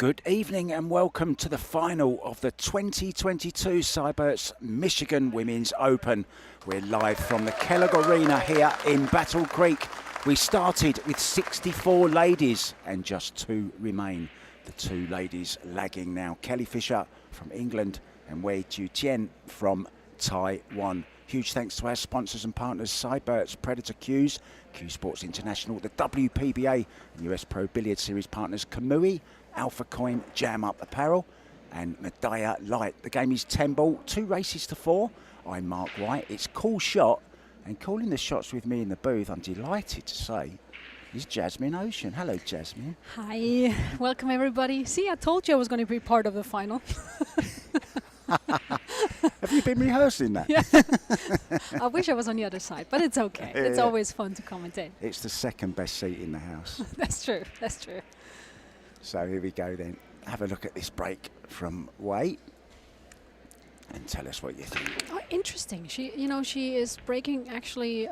Good evening and welcome to the final of the 2022 Seybert's Michigan Women's Open. We're live from the Kellogg Arena here in Battle Creek. We started with 64 ladies and just 2 remain. The 2 ladies lagging now. Kelly Fisher from England and Wei Chien from Taiwan. Huge thanks to our sponsors and partners, Seybert's Predator Cues, CueSports International, the WPBA and US Pro Billiard Series partners, Kamui, Alpha Coin, Jam Up Apparel and Medaya Light. The game is 10 ball, 2 races to 4. I'm Mark White. It's Cool Shot, and calling the shots with me in the booth, I'm delighted to say, is Jasmine Ocean. Hello, Jasmine. Hi, welcome everybody. See, I told you I was going to be part of the final. Have you been rehearsing that? Yeah. I wish I was on the other side, but it's okay. It's always fun to commentate. It's the second best seat in the house. That's true, that's true. So here we go then. Have a look at this break from Wei and tell us what you think. Oh, interesting. She is breaking actually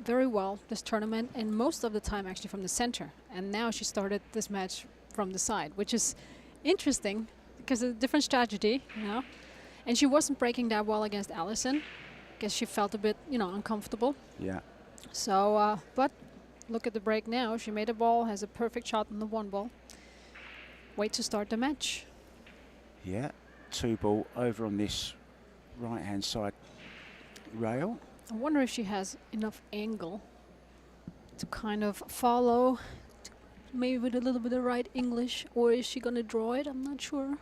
very well this tournament, and most of the time actually from the center. And now she started this match from the side, which is interesting because of a different strategy, you know. And she wasn't breaking that well against Allison because she felt a bit, uncomfortable. Yeah. So, but look at the break now. She made a ball, has a perfect shot on the 1 ball. Wait to start the match. Yeah, 2 ball over on this right-hand side rail. I wonder if she has enough angle to kind of follow, maybe with a little bit of right English, or is she going to draw it? I'm not sure.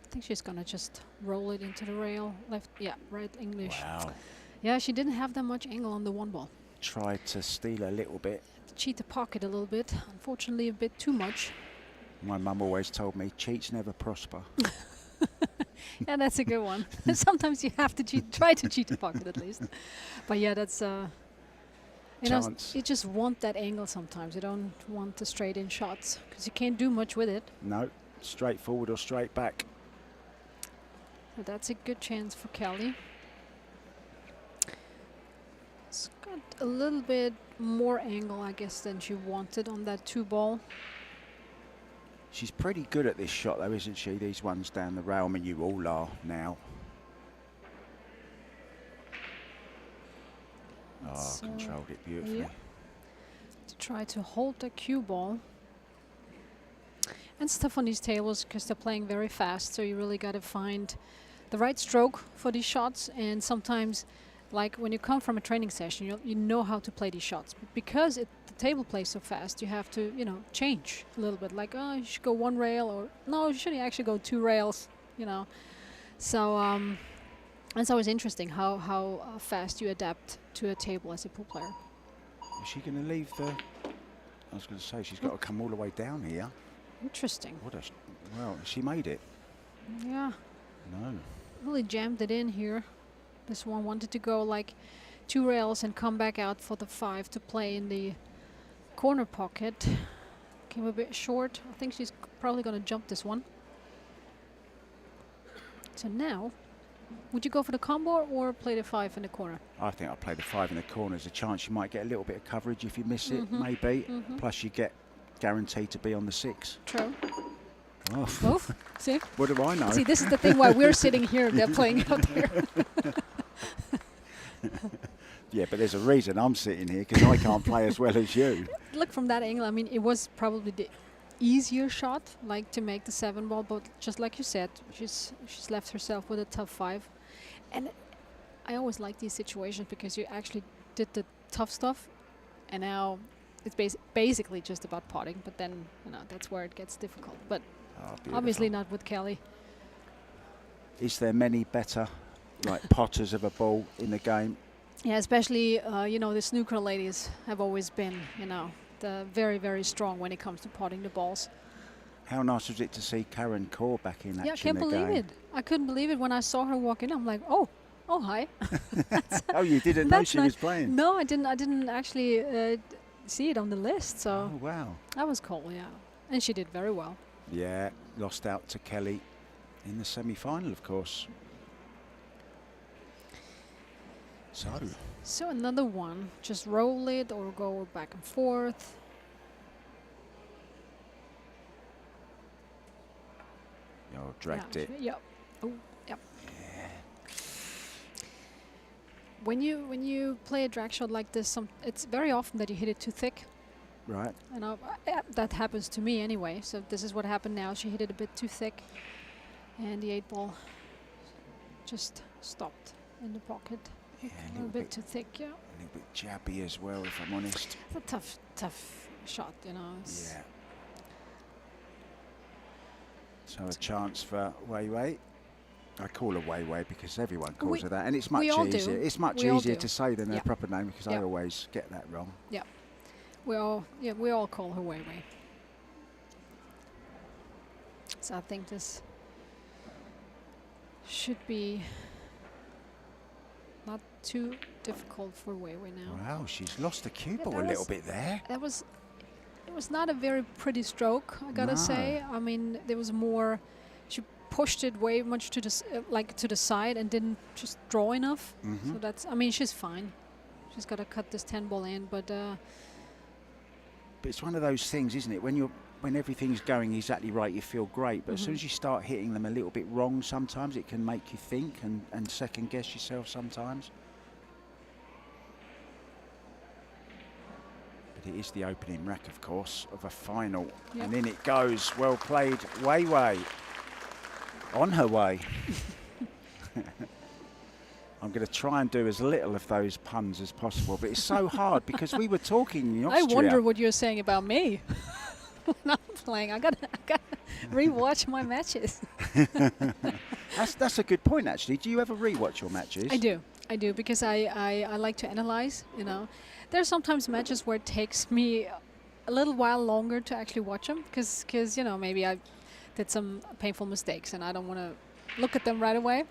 I think she's going to just roll it into the rail. Left, yeah, right English. Wow. Yeah, she didn't have that much angle on the 1 ball. Tried to steal a little bit. Cheat the pocket a little bit. Unfortunately, a bit too much. My mum always told me, cheats never prosper. Yeah, that's a good one. Sometimes you have to try to cheat the pocket at least. But yeah, that's you just want that angle sometimes. You don't want the straight in shots because you can't do much with it. No, straight forward or straight back. But that's a good chance for Kelly. It's got a little bit more angle, I guess, than she wanted on that 2 ball. She's pretty good at this shot, though, isn't she? These ones down the rail. I mean, you all are now. So controlled it beautifully. Yeah. To try to hold the cue ball. And stuff on these tables because they're playing very fast, so you really got to find the right stroke for these shots. And sometimes, like when you come from a training session, you know how to play these shots. But because the table plays so fast, you have to, change a little bit. Like, oh, you should go 1 rail, or no, you should actually go 2 rails, So it's always interesting how fast you adapt to a table as a pool player. Is she going to leave the... I was going to say, she's got to come all the way down here. Interesting. Well, she made it. Yeah. No. Really jammed it in here. This one wanted to go like 2 rails and come back out for the 5 to play in the corner pocket. Came a bit short. I think she's probably going to jump this one. So now, would you go for the combo or play the 5 in the corner? I think I'll play the 5 in the corner. There's a chance you might get a little bit of coverage if you miss it, maybe. Plus you get guaranteed to be on the 6. True. Oh. Move. See? What do I know? See, this is the thing why we're sitting here and they're playing out there. Yeah, but there's a reason I'm sitting here, because I can't play as well as you. Look from that angle, I mean, it was probably the easier shot, like to make the 7 ball, but just like you said, she's left herself with a tough 5. And I always like these situations because you actually did the tough stuff, and now it's basically just about potting, but then, that's where it gets difficult. But obviously not with Kelly. Is there many better, like, potters of a ball in the game? Yeah, especially, the snooker ladies have always been, the very, very strong when it comes to potting the balls. How nice was it to see Karen Kaur back in action? Yeah, I can't believe it. I couldn't believe it when I saw her walk in. I'm like, oh, hi. Oh, you didn't know she was playing? No, I didn't actually see it on the list. So oh, wow. That was cool, yeah. And she did very well. Yeah, lost out to Kelly in the semi-final, of course. So, So another one, just roll it or go back and forth. Oh, dragged it. Yep. Oh, yep. When you play a drag shot like this, it's very often that you hit it too thick. Right. And that happens to me anyway. So this is what happened now. She hit it a bit too thick, and the 8-ball just stopped in the pocket. Yeah, A little bit too thick, yeah. A little bit jabby as well, if I'm honest. It's a tough shot, you know. Yeah. So a chance for Wei Wei. I call her Wei Wei because everyone calls her that, and it's much easier. It's much easier to say than her proper name because I always get that wrong. Yeah. We all call her Wei Wei. So I think this should be not too difficult for Wei Wei now. Wow, she's lost the cue ball a little bit there. It was not a very pretty stroke, I gotta say. I mean, there was more. She pushed it way much to the to the side and didn't just draw enough. So that's. I mean, she's fine. She's got to cut this 10-ball in, but it's one of those things, isn't it? When everything's going exactly right, you feel great. But as soon as you start hitting them a little bit wrong, sometimes it can make you think and second guess yourself sometimes. It is the opening rack, of course, of a final. Yep. And in it goes. Well played, Wei Wei. On her way. I'm going to try and do as little of those puns as possible, but it's so hard because we were talking in Austria. I wonder what you're saying about me when I'm playing. I got to rewatch my matches. That's a good point, actually. Do you ever rewatch your matches? I do because I like to analyze, you know. There's sometimes matches where it takes me a little while longer to actually watch them because you know, maybe I did some painful mistakes and I don't want to look at them right away.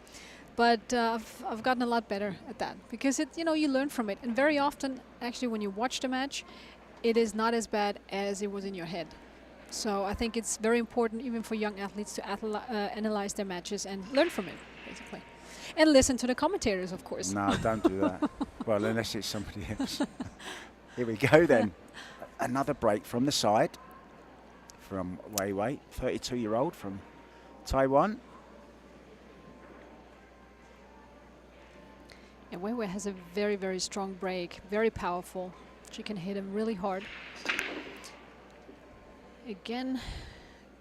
But I've gotten a lot better at that because you learn from it. And very often, actually, when you watch the match, it is not as bad as it was in your head. So I think it's very important, even for young athletes, to analyze their matches and learn from it, basically. And listen to the commentators, of course. No, don't do that. Well, unless it's somebody else. Here we go then. Another break from the side from Wei Wei, 32-year-old from Taiwan. And Wei Wei has a very, very strong break, very powerful. She can hit him really hard. Again,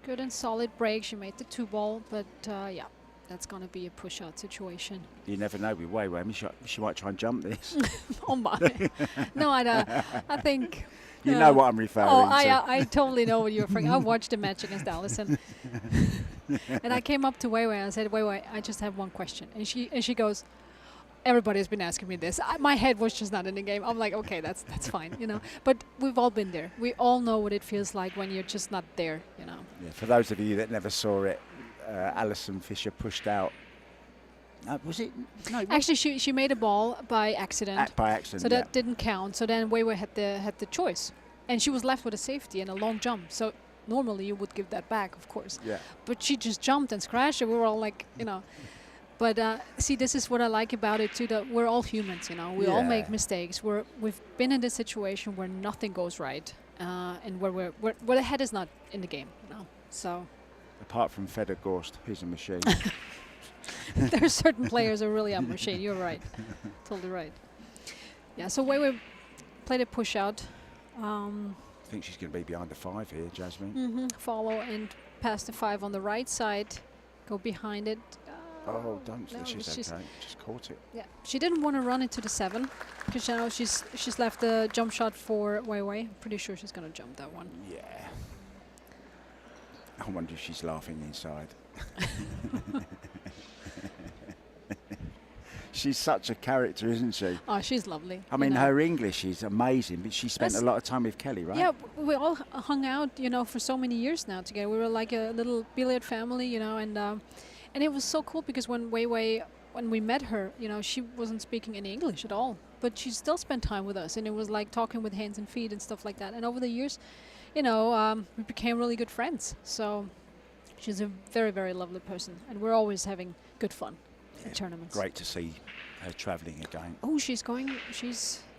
good and solid break. She made the 2-ball, but yeah, that's going to be a push-out situation. You never know with Wei Wei. I mean, she might try and jump this. Oh my! No, I don't. I think. You know what I'm referring to. I totally know what you're referring. I watched the match against Allison, and I came up to Wei Wei and I said, "Wei Wei, I just have one question." And she goes, "Everybody's been asking me this." My head was just not in the game. I'm like, okay, that's fine, you know. But we've all been there. We all know what it feels like when you're just not there, you know. Yeah, for those of you that never saw it, Alison Fisher pushed out. Was it? No. Actually, she made a ball by accident. By accident. So that didn't count. So then Wei Wei had the choice, and she was left with a safety and a long jump. So normally you would give that back, of course. Yeah. But she just jumped and scratched, and we were all like, you know. But see, this is what I like about it too. That we're all humans, you know. We all make mistakes. We've been in this situation where nothing goes right, and where the head is not in the game, you know. So. Apart from Fedor Gorst, who's a machine. There are certain players who are really a machine. You're right, totally right. Yeah. So Wei Wei played a push out. I think she's going to be behind the 5 here, Jasmine. Follow and pass the 5 on the right side. Go behind it. Oh, don't. No, she's okay. Just caught it. Yeah, she didn't want to run into the 7 because you know she's left the jump shot for Wei Wei. Pretty sure she's gonna jump that one. Yeah. I wonder if she's laughing inside. She's such a character, isn't she? Oh, she's lovely. I mean, her English is amazing, but she spent a lot of time with Kelly, right? Yeah, we all hung out, you know, for so many years now together. We were like a little billiard family, you know, and it was so cool because when we met her, you know, she wasn't speaking any English at all, but she still spent time with us, and it was like talking with hands and feet and stuff like that. And over the years, you know, we became really good friends. So she's a very, very lovely person, and we're always having good fun. at tournaments. Great to see her travelling again. Oh, she's gonna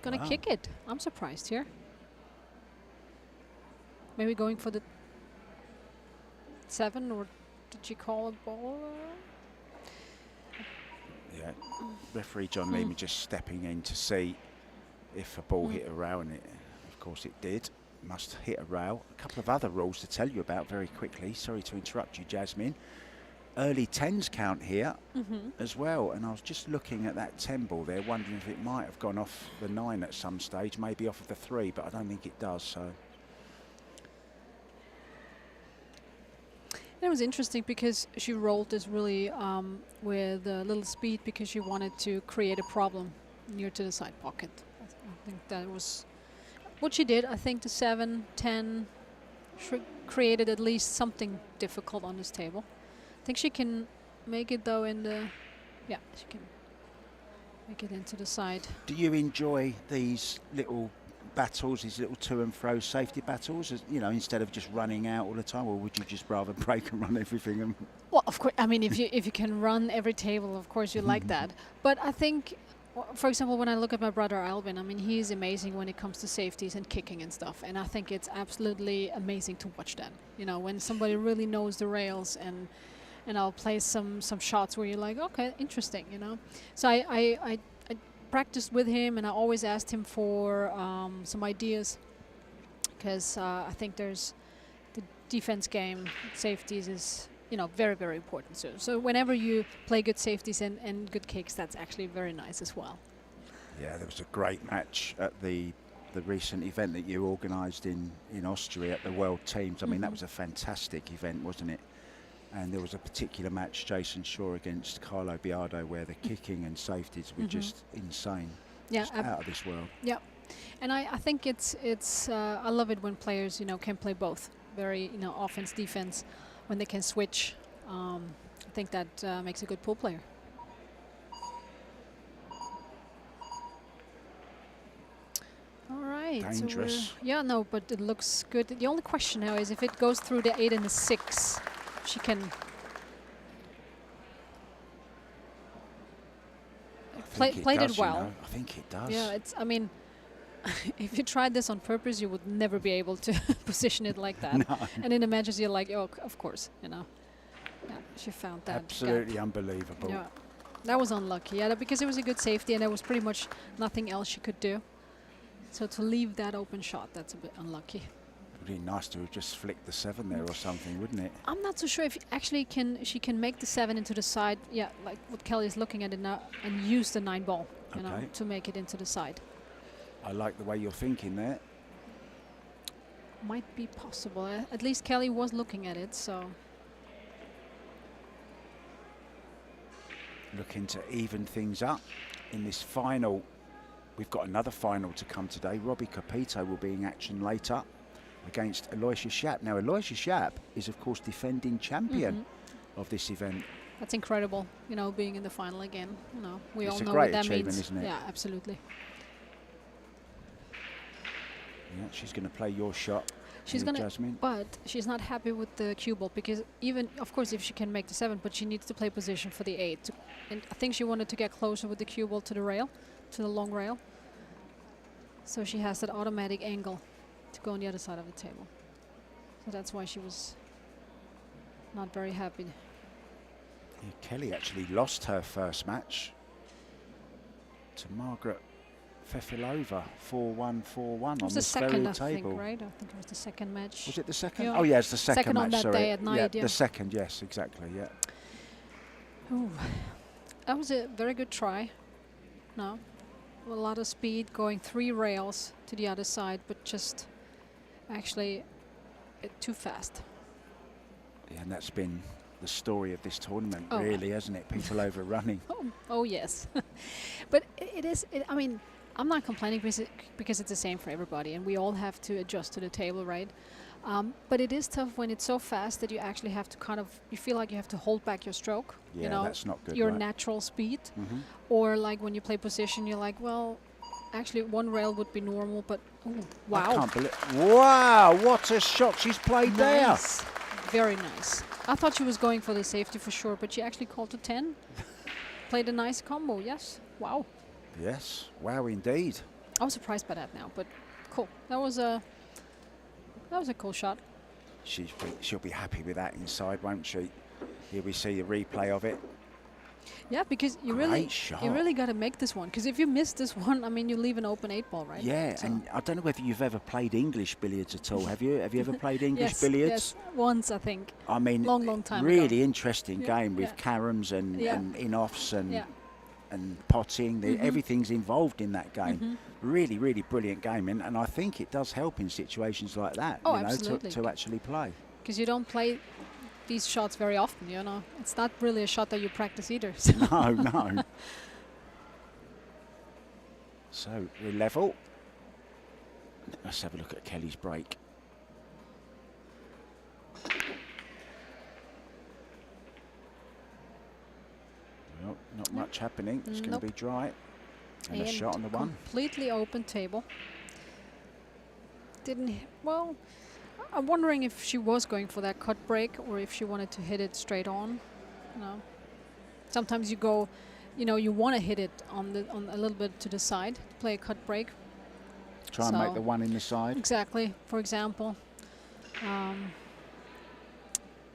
Wow. kick it. I'm surprised here. Maybe going for the 7, or did she call a ball? Yeah, referee John Lehman just stepping in to see if a ball hit a rail, and of course it did. Must hit a rail. A couple of other rules to tell you about very quickly. Sorry to interrupt you, Jasmine. Early 10s count here as well, and I was just looking at that 10 ball there, wondering if it might have gone off the 9 at some stage, maybe off of the 3, but I don't think it does. So It was interesting because she rolled this really with a little speed because she wanted to create a problem near to the side pocket. I think that was what she did. I think the 7, 10 created at least something difficult on this table. I think she can make it though in the, yeah, she can make it into the side. do you enjoy these little battles, these little to and fro safety battles, you know, instead of just running out all the time, or would you just rather break and run everything? And Well, of course, I mean, if you can run every table, of course you like that. But I think, for example, when I look at my brother Albin, I mean, he's amazing when it comes to safeties and kicking and stuff. And I think it's absolutely amazing to watch that. You know, when somebody really knows the rails and I'll play some shots where you're like, okay, interesting, you know. So I practiced with him, and I always asked him for some ideas, because I think there's the defense game, safeties is, you know, very, very important. So whenever you play good safeties and good kicks, that's actually very nice as well. yeah, there was a great match at the recent event that you organised in Austria at the World Teams. I mean, that was a fantastic event, wasn't it? And there was a particular match, Jason Shaw against Carlo Biardo, where the kicking and safeties were just insane. Yeah, just out of this world. Yeah, and I think it's I love it when players, you know, can play both. Very, you know, offense, defense, when they can switch. I think that makes a good pool player. All right. Dangerous. So yeah, no, but it looks good. The only question now is if it goes through the 8 and the 6, she can played it well. You know, I think it does. Yeah, it's. I mean, if you tried this on purpose, you would never be able to position it like that. No. And in the matches, you're like, oh, of course, you know. Yeah, she found that. Absolutely gap. unbelievable. Yeah, that was unlucky. Yeah, because it was a good safety, and there was pretty much nothing else she could do. So to leave that open shot, that's a bit unlucky. Would be nice to have just flicked the 7 there or something, wouldn't it? I'm not so sure if actually she can make the 7 into the side. Yeah, like what Kelly is looking at it now, and use the 9 ball, you know, to make it into the side. I like the way you're thinking there. Might be possible. At least Kelly was looking at it, so. Looking to even things up in this final. We've got another final to come today. Robbie Capito will be in action later against Aloysius Schaap. Now, Aloysius Schaap is, of course, defending champion of this event. That's incredible, you know, being in the final again. You know, we all It's a know great what that achievement, means. isn't it? Yeah, absolutely. Yeah, she's going to play your shot. She's here, gonna, Jasmine. but she's not happy with the cue ball, because even, of course, if she can make the 7, but she needs to play position for the 8. And I think she wanted to get closer with the cue ball to the rail, to the long rail. So she has that automatic angle to go on the other side of the table. So that's why she was not very happy. Yeah, Kelly actually lost her first match to Margaret Fefilova, 4-1, 4-1 on this very second, I table. think, right? I think it was the second match. Was it the second? Yeah. Oh, yeah, it's the second match. on that sorry. day at night, yeah. The second, yes, exactly, yeah. Ooh, that was a very good try. No, a lot of speed, going 3 rails to the other side, but just actually too fast. Yeah, and that's been the story of this tournament, Oh. really, hasn't it? People overrunning. Oh yes. But it is, I mean, I'm not complaining because it's the same for everybody, and we all have to adjust to the table, right? But it is tough when it's so fast that you actually have to kind of, you feel like you have to hold back your stroke. Yeah, you know, that's not good, your right? natural speed. Or Or like when you play position, you're like, well, actually 1 rail would be normal, but ooh, wow. I can't believe. Wow, what a shot she's played Nice. Very nice. I thought she was going for the safety for sure, but she actually called to 10. played a nice combo. Yes. Wow. Yes. Wow, indeed. I was surprised by that now, but cool. That was a cool shot. She'll be happy with that inside, won't she? Here we see the replay of it. Yeah, because you really got to make this one. Because if you miss this one, I mean, you leave an open 8-ball, right? Yeah, so. and I don't know whether you've ever played English billiards at all. Have you? Have you ever played English billiards? Yes, once I think. I mean, long time really ago. interesting game with caroms and in-offs and potting. Everything's involved in that game. Really, really brilliant game, and I think it does help in situations like that. Oh, you know, absolutely. to actually play. Because you don't play these shots very often, you know. It's not really a shot that you practice either. So. No. So we're level. Let's have a look at Kelly's break. Well, not much happening. It's going to be dry. And a shot on the one. Completely open table. Well, I'm wondering if she was going for that cut break or if she wanted to hit it straight on. You know, sometimes you go, you know, you want to hit it on a little bit to the side, play a cut break. Try and make the one in the side. Exactly. For example.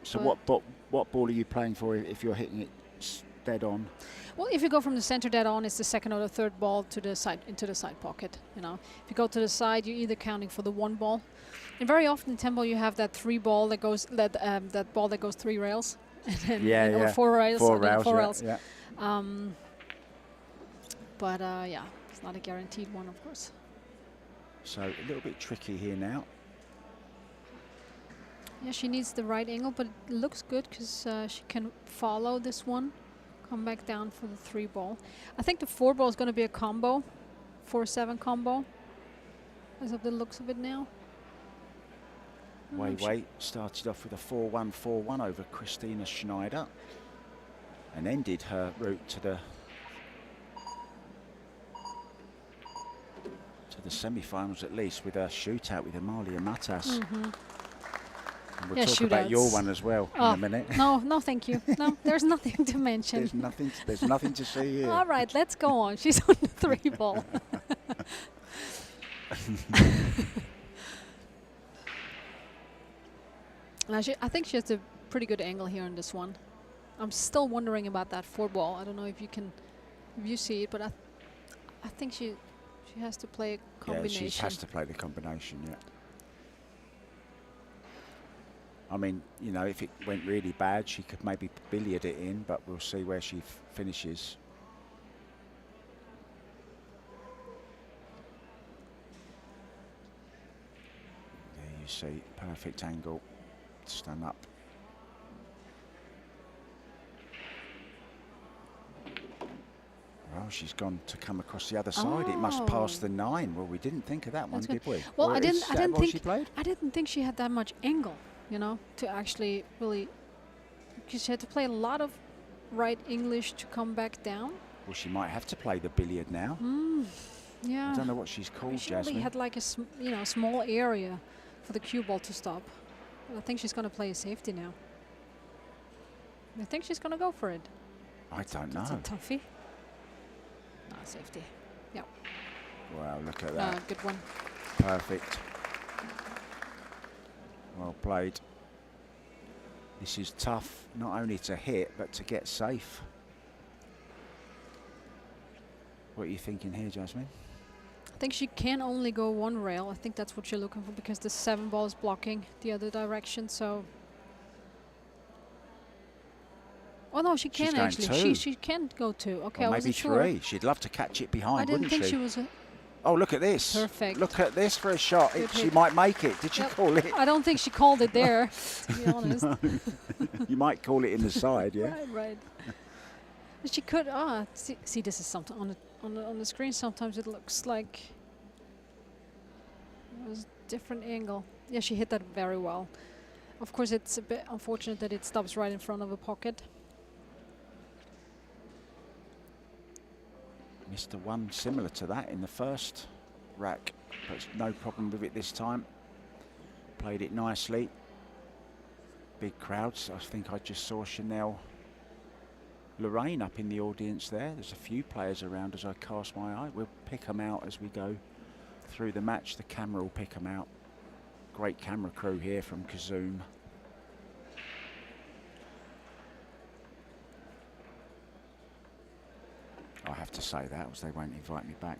So what ball are you playing for if you're hitting it dead on? Well, if you go from the center dead on, it's the second or the third ball to the side, into the side pocket. You know, if you go to the side, you're either counting for the one ball, and very often in tempo you have that three ball that goes that ball that goes 3 rails, and then, or 4 rails, four rails. Yeah. But yeah, it's not a guaranteed one, of course. So a little bit tricky here now. Yeah, she needs the right angle, but it looks good because she can follow this one. Come back down for the 3 ball. I think the 4 ball is going to be a combo, 4-7 combo, as of the looks of it now. Wei started off with a 4-1-4-1 over Christina Schneider, and ended her route to the semi-finals at least with a shootout with Amalia Matas. And we'll talk about your one as well in a minute. No, thank you. No, there's nothing to mention. There's nothing to see here. All right, let's go on. She's on the 3 ball. Now I think she has a pretty good angle here on this one. I'm still wondering about that 4 ball. I don't know if you see it, but I think she has to play a combination. Yeah, she has to play the combination. Yeah. I mean, you know, if it went really bad, she could maybe billiard it in, but we'll see where she finishes. There you see, perfect angle, stand up. Well, she's gone to come across the other side. It must pass the 9. Well, we didn't think of that one, did we? Well, I didn't think she had that much angle, you know, to actually really, because she had to play a lot of right English to come back down. Well, she might have to play the billiard now. Yeah. I don't know what she's called, she Jasmine. She had like a small area for the cue ball to stop. But I think she's going to play a safety now. I think she's going to go for it. I don't know. It's a toughie. No, safety. Yeah. Wow, look at that. Good one. Perfect. Well played. This is tough, not only to hit, but to get safe. What are you thinking here, Jasmine? I think she can only go 1 rail. I think that's what you're looking for because the 7 ball is blocking the other direction. So, oh no, she can actually. She can go 2. Okay, or I maybe wasn't sure. 3. She'd love to catch it behind, I didn't wouldn't think she was. Oh, look at this! Perfect. Look at this for a shot. She might make it. Did she call it? I don't think she called it there, to be honest. You might call it in the side, yeah. Right. She could. See, this is something on the screen. Sometimes it looks like it was a different angle. Yeah, she hit that very well. Of course, it's a bit unfortunate that it stops right in front of a pocket. Missed the one similar to that in the first rack, but no problem with it this time. Played it nicely. Big crowds. I think I just saw Chanel Lorraine up in the audience there. There's a few players around as I cast my eye. We'll pick them out as we go through the match. The camera will pick them out. Great camera crew here from Kazoom. I have to say that, as they won't invite me back.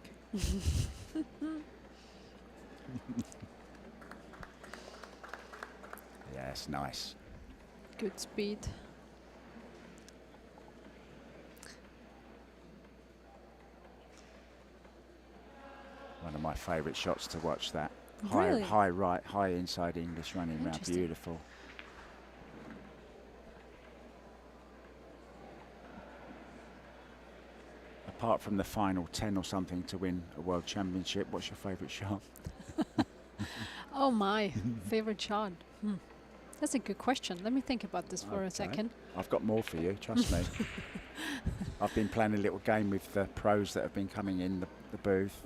Yes, nice. Good speed. One of my favourite shots to watch that. Really? High right, high inside English running round. Beautiful. Apart from the final 10 or something to win a world championship, what's your favourite shot? Oh my, favorite shot. That's a good question. Let me think about this for a second. I've got more for you, trust me. I've been playing a little game with the pros that have been coming in the booth.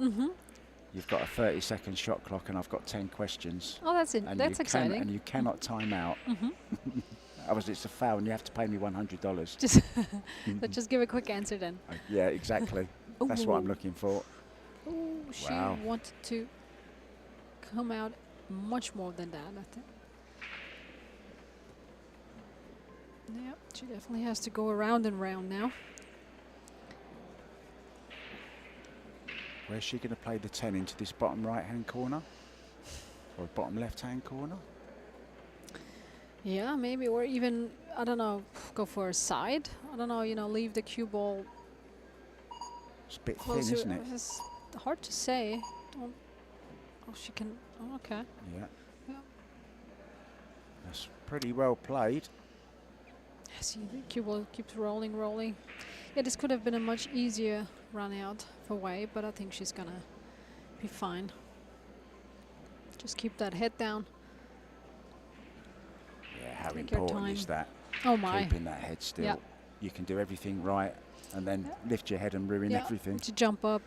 You've got a 30-second shot clock and I've got 10 questions. Oh, that's exciting. And you cannot time out. Otherwise it's a foul and you have to pay me $100. Let's just give a quick answer then. Yeah, exactly. That's what I'm looking for. Oh, she wanted to come out much more than that, I think. Yeah, she definitely has to go around and round now. Where's she going to play the 10 into this bottom right-hand corner? Or bottom left-hand corner? Yeah, maybe, or even, I don't know, go for a side. I don't know, you know, leave the cue ball. It's a bit closer. thin, isn't it? It's hard to say. Don't. Oh, she can. Oh, okay. Yeah. Yeah. That's pretty well played. See, the cue ball keeps rolling, rolling. Yeah, this could have been a much easier run out for Wei, but I think she's gonna be fine. Just keep that head down. Yeah, how Take your important is time. that? Oh my. Keeping that head still. Yeah. You can do everything right and then lift your head and ruin everything. To jump up.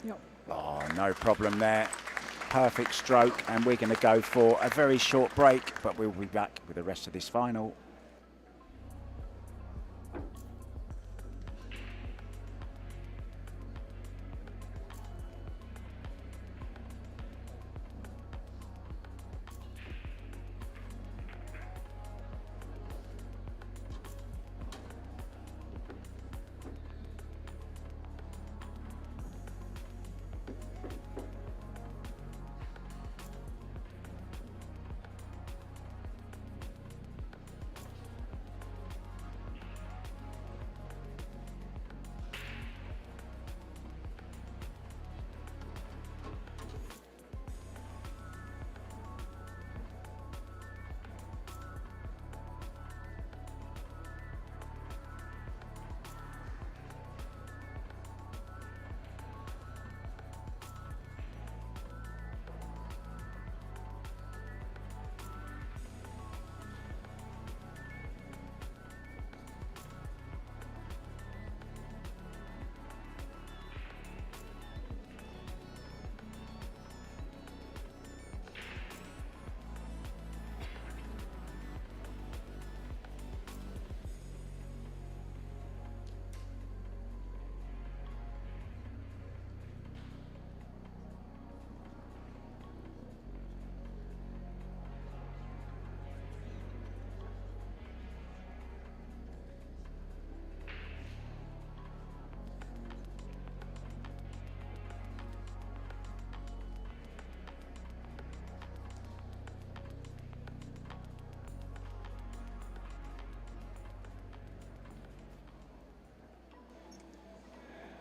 Yep. Oh, no problem there. Perfect stroke, and we're going to go for a very short break, but we'll be back with the rest of this final.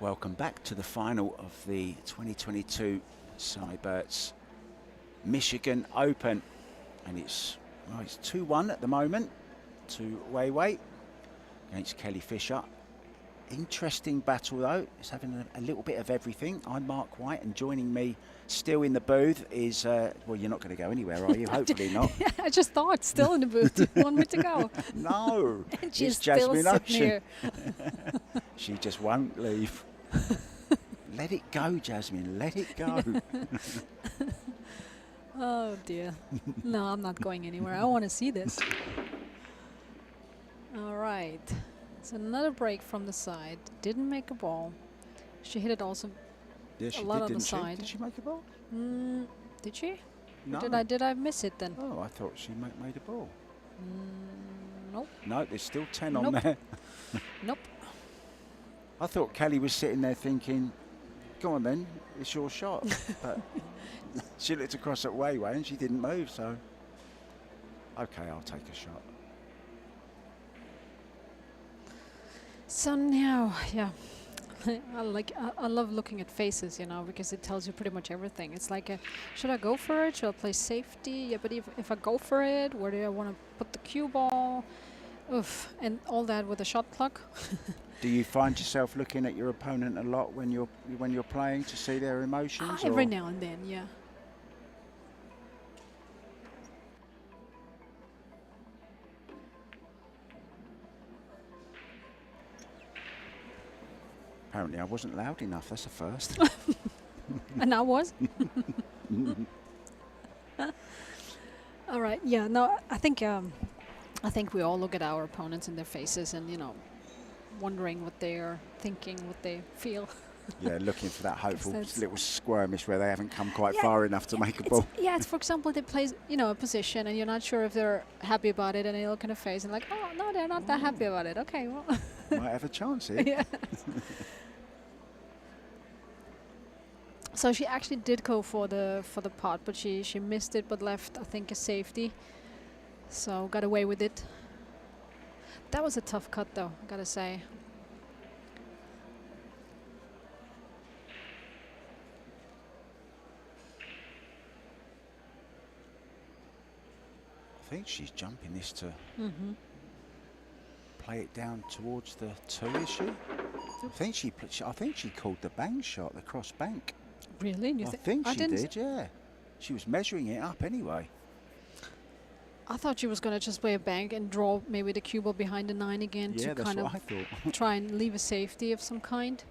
Welcome back to the final of the 2022 Seybert's Michigan Open, and it's 2-1 at the moment to Wei Wei against Kelly Fisher. Interesting battle though. It's having a little bit of everything. I'm Mark White, and joining me still in the booth is well, you're not going to go anywhere, are you? Hopefully not. Yeah, I just thought still in the booth. 1 minute to go. No, and she's it's Jasmine still Ocean. sitting here. She just won't leave. Let it go, Jasmine. Let it go. Oh dear. No, I'm not going anywhere. I want to see this. All right. It's another break from the side. Didn't make a ball. She hit it also Yeah, a she lot did, on the didn't she? side. Did she make a ball? Did she? No. Or did I miss it then? Oh, I thought she made a ball. Nope. No, there's still 10 Nope. on there. Nope. I thought Kelly was sitting there thinking, go on then, it's your shot. But she looked across at Wei Wei and she didn't move, so okay, I'll take a shot. So now, yeah, I love looking at faces, you know, because it tells you pretty much everything. It's like, should I go for it? Should I play safety? Yeah, but if I go for it, where do I want to put the cue ball? Oof, and all that with a shot clock. Do you find yourself looking at your opponent a lot when you're playing to see their emotions? Every now and then, yeah. Apparently I wasn't loud enough, that's a first. And I was. All right, yeah, no, I think we all look at our opponents in their faces and, you know, wondering what they're thinking, what they feel. Yeah, looking for that hopeful that's little skirmish where they haven't come quite Yeah, far enough to make a ball. Yeah, it's for example, they play, you know, a position and you're not sure if they're happy about it and they look in the face and like, oh, no, they're not that happy about it. Okay, well. Might have a chance here. Yeah. So she actually did go for the pot, but she missed it, but left, I think, a safety. So got away with it. That was a tough cut, though, gotta say. I think she's jumping this to play it down towards the 2, is she? I think she called the bang shot, the cross bank. Really? I think she did, yeah. She was measuring it up anyway. I thought she was going to just play a bank and draw maybe the cue ball behind the 9 again Yeah, to that's kind what of I thought. try and leave a safety of some kind.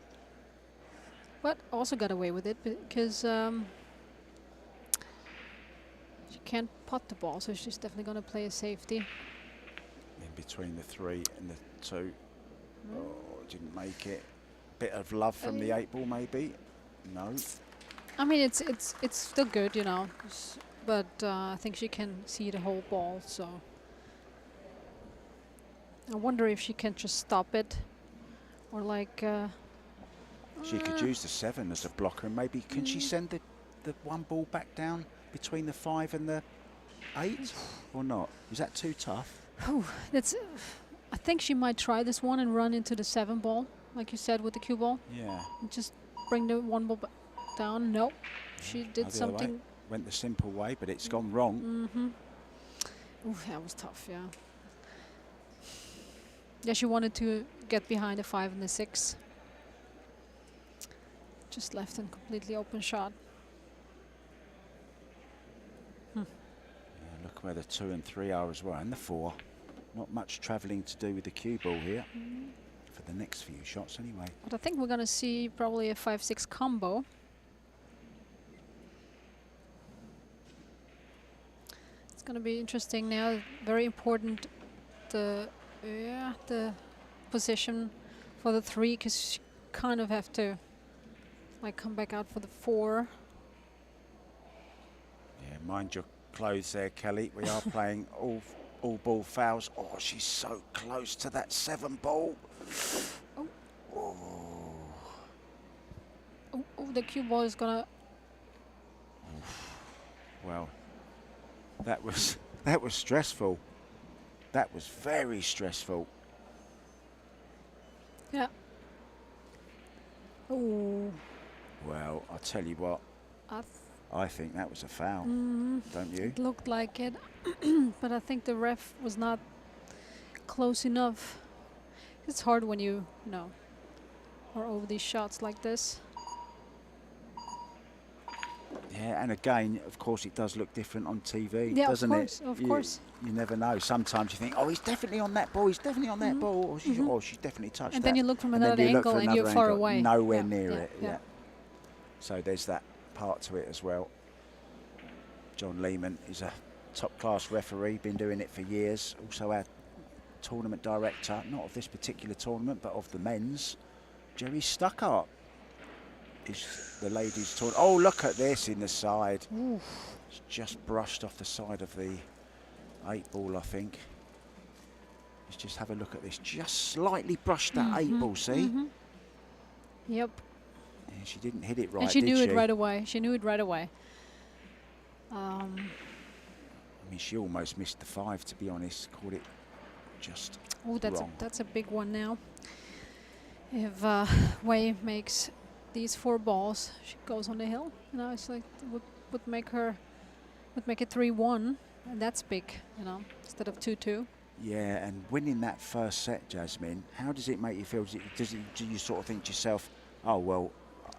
But also got away with it because she can't pot the ball, so she's definitely going to play a safety. In between the 3 and the 2. Oh, didn't make it. Bit of love from the 8 ball maybe. No. I mean, it's still good, you know, but I think she can see the whole ball, so I wonder if she can just stop it, or like. She could use the 7 as a blocker, and maybe can she send the 1 ball back down between the 5 and the 8, or not? Is that too tough? Oh, that's. I think she might try this one and run into the 7 ball, like you said with the cue ball. Yeah. And just bring the 1 ball down. Nope, she did The other way. something. Went the simple way, but it's gone wrong. Ooh, that was tough. Yeah. Yeah, she wanted to get behind the 5 and the 6. Just left a completely open shot. Yeah, look where the 2 and 3 are as well, and the 4. Not much travelling to do with the cue ball here for the next few shots anyway. But I think we're going to see probably a 5-6 combo. It's going to be interesting now. Very important the position for the 3, because you kind of have to like come back out for the 4. Yeah, mind your clothes there, Kelly. We are playing all ball fouls. Oh, she's so close to that 7 ball. Oh. Oh. Oh, the cue ball is gonna. Well, that was stressful. That was very stressful. Yeah. Oh. Well, I'll tell you what. I think that was a foul, don't you? It looked like it, but I think the ref was not close enough. It's hard when you know are over these shots like this. Yeah, and again, of course, it does look different on TV, Yeah, doesn't of course, it? of course. You never know. Sometimes you think, oh, he's definitely on that ball. He's definitely on that ball. Or she's definitely touched And that. then you look from And then another you look angle for and you're another far angle, away. nowhere Yeah, near yeah, it. yeah. Yeah. So there's that part to it as well. John Lehman is a top-class referee, been doing it for years. Also our tournament director, not of this particular tournament, but of the men's. Jerry Stuckart is the ladies' tournament. Oh, look at this in the side. Oof. It's just brushed off the side of the 8-ball, I think. Let's just have a look at this. Just slightly brushed that 8-ball, see? Yep. Yeah, she didn't hit it right, And she did knew she? it right away. She knew it right away. I mean, she almost missed the 5, to be honest. Caught it just wrong. That's a big one now. If Wei makes these 4 balls, she goes on the hill. You know, it's like would make it 3-1, and that's big. You know, instead of 2-2. Yeah, and winning that first set, Jasmine, how does it make you feel? Do you sort of think to yourself, oh well,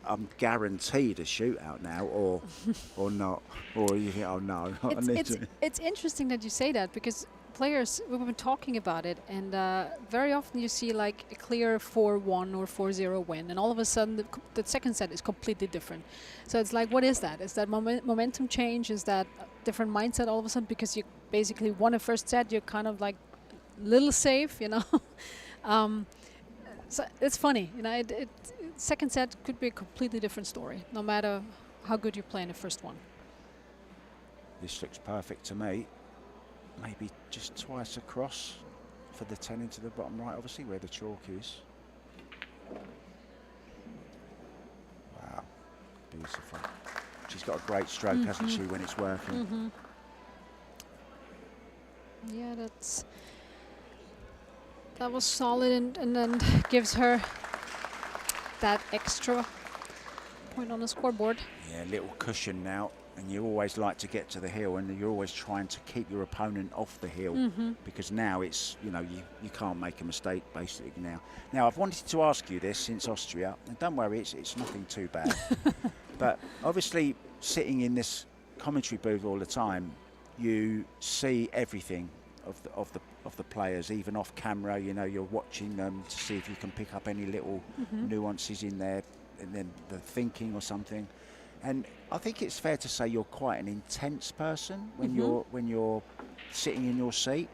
I'm guaranteed a shootout now, or not, or you think, oh no? It's interesting that you say that, because players, we've been talking about it, and very often you see like a clear 4-1 or 4-0 win, and all of a sudden the second set is completely different. So it's like, what is that? Is that momentum change? Is that a different mindset all of a sudden because you basically won a first set? You're kind of like little safe, you know. So it's funny, you know. Second set could be a completely different story, no matter how good you play in the first one. This looks perfect to me. Maybe just twice across for the 10 into the bottom right, obviously where the chalk is. Wow, beautiful. She's got a great stroke, hasn't she, when it's working? Yeah, that was solid, and then gives her that extra point on the scoreboard. Yeah, little cushion now, and you always like to get to the hill, and you're always trying to keep your opponent off the hill, because now it's, you know, you can't make a mistake basically now. Now, I've wanted to ask you this since Austria, and don't worry, it's nothing too bad. But obviously, sitting in this commentary booth all the time, you see everything of the players, even off camera. You know, you're watching them to see if you can pick up any little nuances in there, and then the thinking or something. And I think it's fair to say you're quite an intense person when you're sitting in your seat.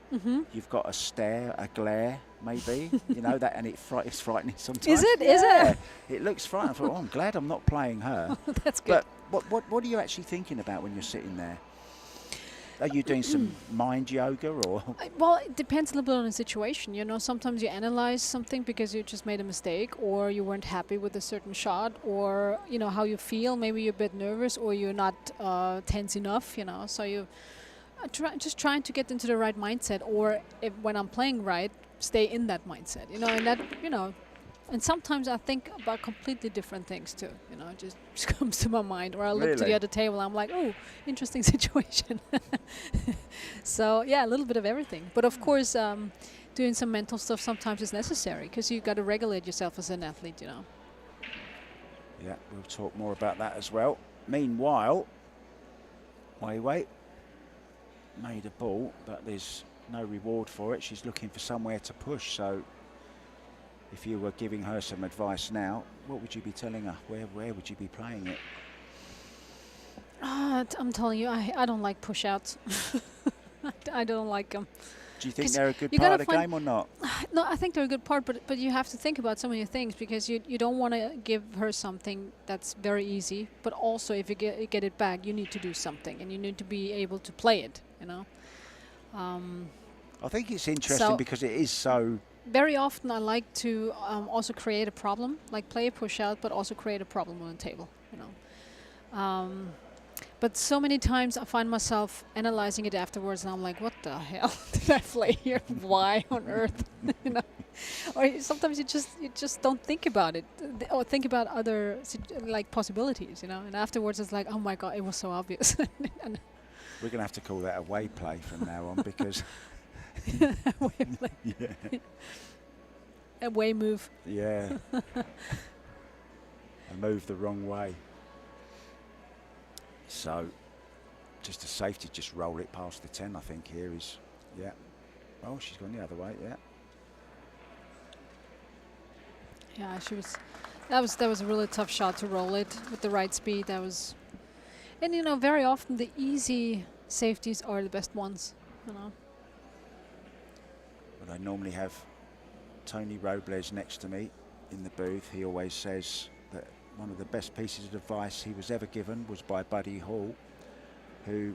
You've got a stare, a glare, maybe. You know that, and it's frightening sometimes. Is it? Yeah. Is it? It looks frightening. I thought, oh, I'm glad I'm not playing her. That's good. But what are you actually thinking about when you're sitting there? Are you doing some mind yoga, or? Well, it depends a little bit on the situation. You know, sometimes you analyze something because you just made a mistake, or you weren't happy with a certain shot, or, you know, how you feel. Maybe you're a bit nervous, or you're not tense enough, you know. So you just trying to get into the right mindset, or if, when I'm playing right, stay in that mindset, you know, and that, you know. And sometimes I think about completely different things too, you know, it just comes to my mind. Or I look to the other table, I'm like, oh, interesting situation. So, yeah, a little bit of everything. But of course, doing some mental stuff sometimes is necessary, because you've got to regulate yourself as an athlete, you know. Yeah, we'll talk more about that as well. Meanwhile, Wei made a ball, but there's no reward for it. She's looking for somewhere to push, so if you were giving her some advice now, what would you be telling her? Where would you be playing it? I'm telling you, I don't like push-outs. I don't like them. Do you think they're a good part of the game or not? No, I think they're a good part, but you have to think about so many things, because you don't want to give her something that's very easy, but also if you get it back, you need to do something, and you need to be able to play it, you know. I think it's interesting because it is so... Very often I like to also create a problem, like play a push-out, but also create a problem on the table, you know. But so many times I find myself analyzing it afterwards, and I'm like, what the hell did I play here? Why on earth? You know? Or sometimes you just don't think about it, or think about other like possibilities, you know. And afterwards it's like, oh my God, it was so obvious. And we're going to have to call that a way play from now on, because... yeah. A way move. Yeah. A move the wrong way. So, just a safety, just roll it past the 10, I think here is, yeah. Oh, she's gone the other way, yeah. Yeah, she was, that was a really tough shot to roll it with the right speed. That was, And you know, very often the easy safeties are the best ones. You know. But I normally have Tony Robles next to me in the booth. He always says that one of the best pieces of advice he was ever given was by Buddy Hall, who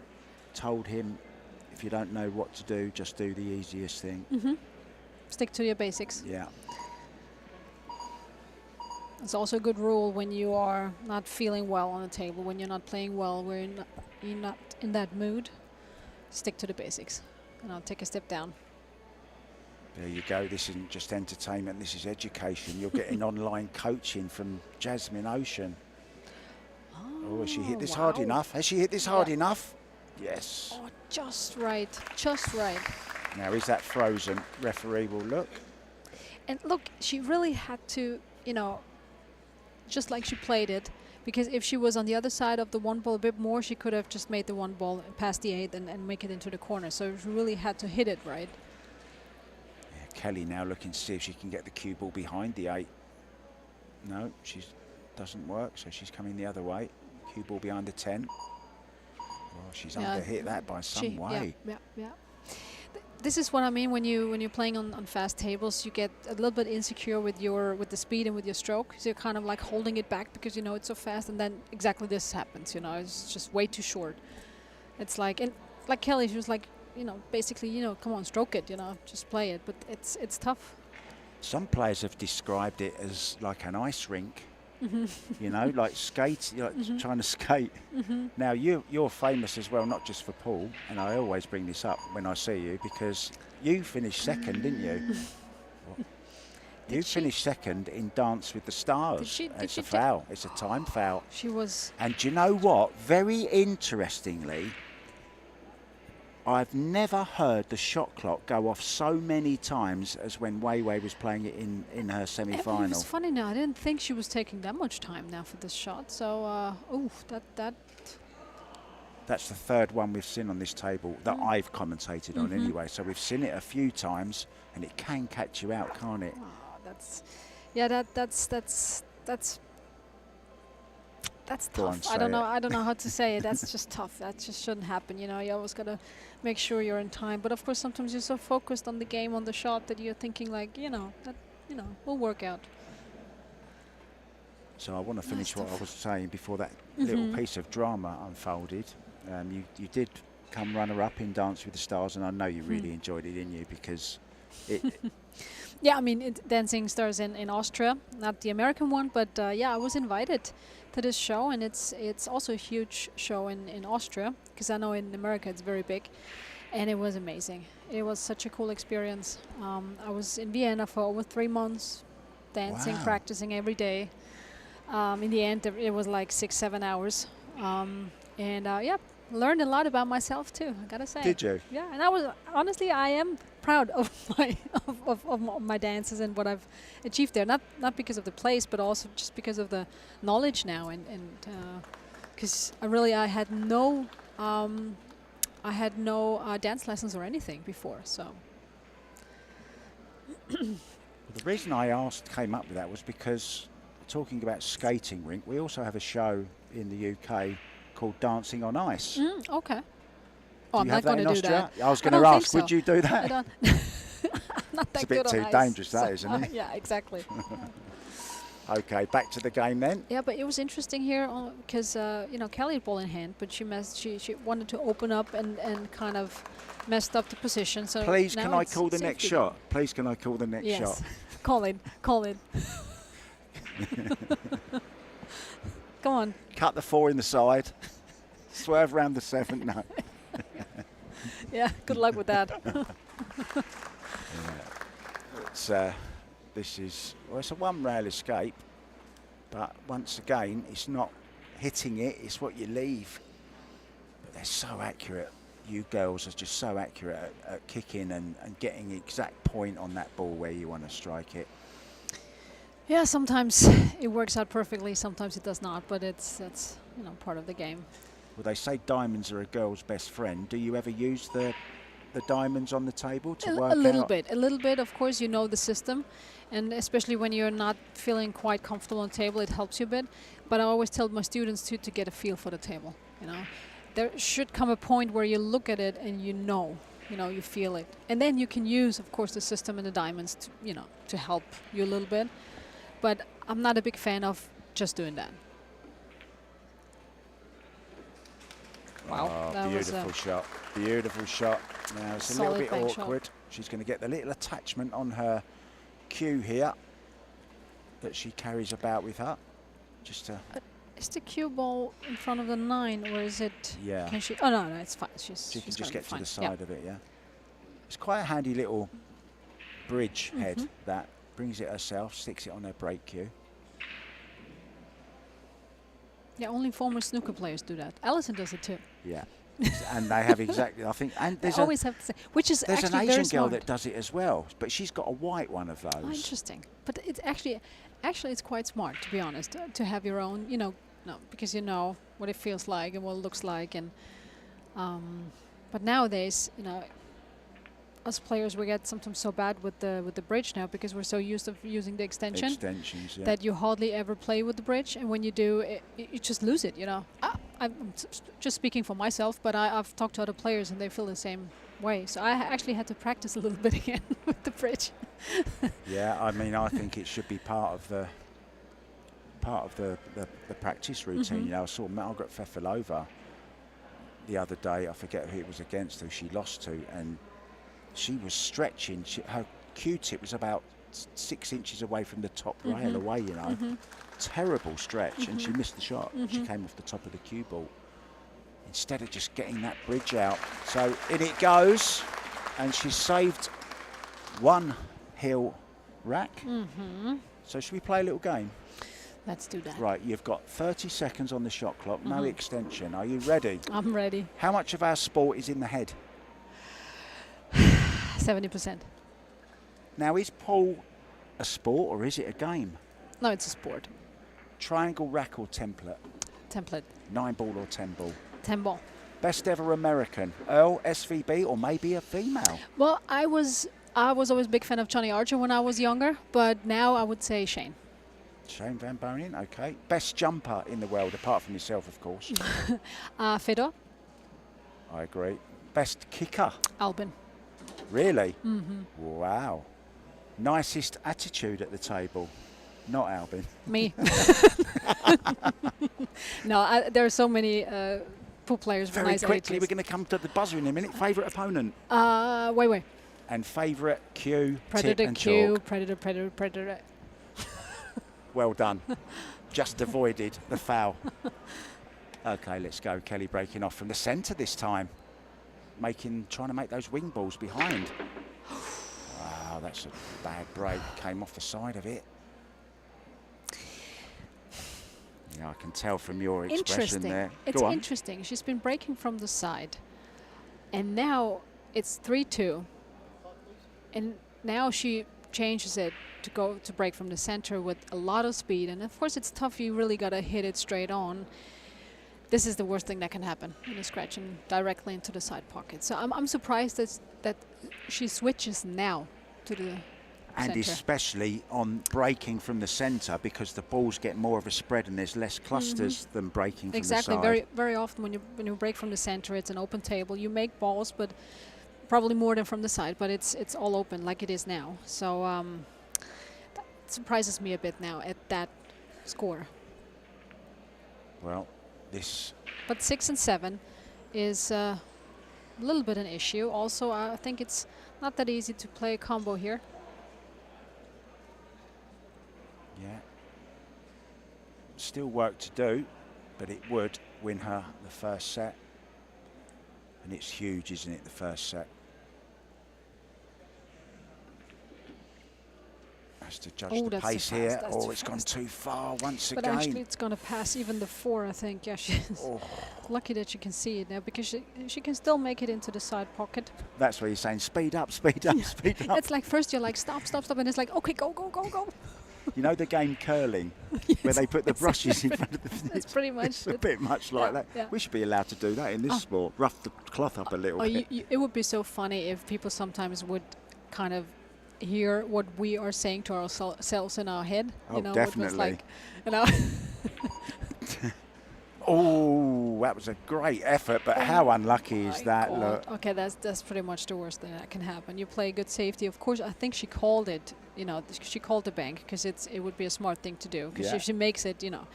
told him, if you don't know what to do, just do the easiest thing. Stick to your basics. Yeah. It's also a good rule when you are not feeling well on the table, when you're not playing well, when you're not in that mood. Stick to the basics. And I'll take a step down. There you go. This isn't just entertainment. This is education. You're getting online coaching from Jasmine Ocean. Oh, has she hit this hard enough? Has she hit this hard enough? Yes. Oh, just right. Just right. Now, is that frozen? Referee will look. And look, she really had to, you know, just like she played it, because if she was on the other side of the one ball a bit more, she could have just made the one ball past the 8 and make it into the corner. So she really had to hit it right. Yeah, Kelly now looking to see if she can get the cue ball behind the 8. No, she doesn't work, so she's coming the other way. Cue ball behind the 10. Well, she's under-hit that by some way. Yeah. This is what I mean when you're playing on fast tables. You get a little bit insecure with the speed and with your stroke. So you're kind of like holding it back because you know it's so fast, and then exactly this happens. You know, it's just way too short. It's like, and like Kelly, she was like, you know, basically, you know, come on, stroke it. You know, just play it. But it's tough. Some players have described it as like an ice rink. You know, like skate, like trying to skate. Now you're famous as well, not just for pool, and I always bring this up when I see you because you finished second, didn't you? You finished second in Dance with the Stars. It's a foul. It's a time foul. She was. And do you know what? Very interestingly, I've never heard the shot clock go off so many times as when Wei Wei was playing it in her semi-final. It's funny now. I didn't think she was taking that much time now for this shot. So, That's the third one we've seen on this table that I've commentated on anyway. So we've seen it a few times, and it can catch you out, can't it? Oh, that's tough. I don't know how to say it. That's just tough. That just shouldn't happen. You know, you always gotta make sure you're in time. But of course, sometimes you're so focused on the game, on the shot, that you're thinking like, will work out. So I want to finish what I was saying before that little piece of drama unfolded. You did come runner-up in Dance with the Stars, and I know you really enjoyed it, didn't you? Because it. Yeah, I mean, Dancing Stars in Austria, not the American one, but I was invited to this show, and it's also a huge show in Austria, because I know in America it's very big, and it was amazing. It was such a cool experience. I was in Vienna for over 3 months, dancing, practicing every day. In the end, it was like 6-7 hours, learned a lot about myself too, I gotta say. Did you? Yeah, and I am proud of my dances and what I've achieved there. Not because of the place, but also just because of the knowledge now, and because I had no dance lessons or anything before. So the reason I came up with that was because talking about skating rink, we also have a show in the UK called Dancing on Ice. Okay. I'm you not going to do Austria? that. I was going to ask, would you do that? I don't. I'm not that it's a bit good too on ice, dangerous, that, isn't it? Yeah, exactly. Okay, back to the game then. Yeah, but it was interesting here because Kelly had ball in hand, but she wanted to open up and kind of messed up the position. So please, can I call the next shot? Please, can I call the next shot? Yes. Call it. Come on. Cut the 4 in the side. Swerve around the 7. No. Yeah, good luck with that. It's a one-rail escape, but once again, it's not hitting it, it's what you leave. But they're so accurate. You girls are just so accurate at kicking and getting the exact point on that ball where you want to strike it. Yeah, sometimes it works out perfectly, sometimes it does not, but that's part of the game. Well, they say diamonds are a girl's best friend. Do you ever use the diamonds on the table to work out? A little bit. Of course, you know the system, and especially when you're not feeling quite comfortable on the table, it helps you a bit. But I always tell my students to get a feel for the table. You know, there should come a point where you look at it and you know, you feel it, and then you can use, of course, the system and the diamonds to, to help you a little bit. But I'm not a big fan of just doing that. Wow, Oh, that was beautiful shot. Beautiful shot. Now it's a little bit awkward. She's going to get the little attachment on her cue here that she carries about with her. Just to. Is the cue ball in front of the 9, or is it? Yeah. Can she? Oh no, it's fine. She can just get to the side of it. Yeah. It's quite a handy little bridge head that brings it herself, sticks it on her break cue. Yeah, only former snooker players do that. Alison does it too. Yeah. And they have exactly, I think, and there's always have to say, which is there's actually an very Asian girl smart. that does it as well, but she's got a white one of those. Oh, interesting. But it's actually it's quite smart, to be honest, to have your own, because you know what it feels like and what it looks like, and but nowadays, us players, we get sometimes so bad with the bridge now because we're so used to using the extensions, yeah, that you hardly ever play with the bridge, and when you do, you just lose it. I'm just speaking for myself, but I've talked to other players and they feel the same way. So I actually had to practice a little bit again with the bridge. Yeah, I mean, I think it should be part of the practice routine. I saw Margaret Fefilova the other day. I forget who it was against, who she lost to, and she was stretching. Her Q-tip was about 6 inches away from the top rail away, Terrible stretch, and she missed the shot. She came off the top of the cue ball instead of just getting that bridge out. So in it goes, and she's saved one heel rack. So should we play a little game? Let's do that. Right, you've got 30 seconds on the shot clock, no extension. Are you ready? I'm ready. How much of our sport is in the head? 70%. Now, is pool a sport or is it a game? No, it's a sport. Triangle, rack or template? Template. 9 ball or 10 ball? 10 ball. Best ever American? Earl, SVB, or maybe a female? Well, I was always a big fan of Johnny Archer when I was younger, but now I would say Chien. Shane Van Bonen, okay. Best jumper in the world, apart from yourself, of course? Fedor. I agree. Best kicker? Albin. Really? Wow. Nicest attitude at the table? Not Albin. Me. No, there are so many pool players with Very nice quickly, attitudes. we're going to come to the buzzer in a minute. Favourite opponent? Wait. And favourite cue, Predator, tip and cue, chalk? Predator. Well done. Just avoided the foul. Okay, let's go. Kelly breaking off from the centre this time. Trying to make those wing balls behind. Wow, that's a bad break. Came off the side of it. Yeah, I can tell from your expression there. It's interesting. She's been breaking from the side. And now it's 3-2. And now she changes it to break from the center with a lot of speed. And of course it's tough. You really got to hit it straight on. This is the worst thing that can happen, scratching directly into the side pocket. So I'm surprised that she switches now to the and center. Especially on breaking from the centre, because the balls get more of a spread and there's less clusters than breaking from the side. Exactly. Very, very often when you break from the center, it's an open table. You make balls, but probably more than from the side. But it's all open like it is now. So that surprises me a bit now at that score. Well. But 6 and 7 is a little bit an issue. Also, I think it's not that easy to play a combo here. Yeah. Still work to do, but it would win her the first set. And it's huge, isn't it, the first set? To judge the pace here. Oh, it's gone too far once again. But actually, it's going to pass even the 4, I think. Yeah, she's lucky that you can see it now, because she can still make it into the side pocket. That's where you're saying speed up, speed up, speed up. It's like first you're like stop, and it's like, okay, go. You know the game curling, where they put the brushes in front of the... That's pretty much it's a bit much like that. Yeah. We should be allowed to do that in this sport. Rough the cloth up a little bit. It would be so funny if people sometimes would kind of hear what we are saying to ourselves in our head. Oh, definitely. What was like, Oh, that was a great effort, but how unlucky is that? God. Look. Okay, that's pretty much the worst thing that can happen. You play good safety. Of course, I think she called it. You know, she called the bank because it would be a smart thing to do. Because if she makes it, you know.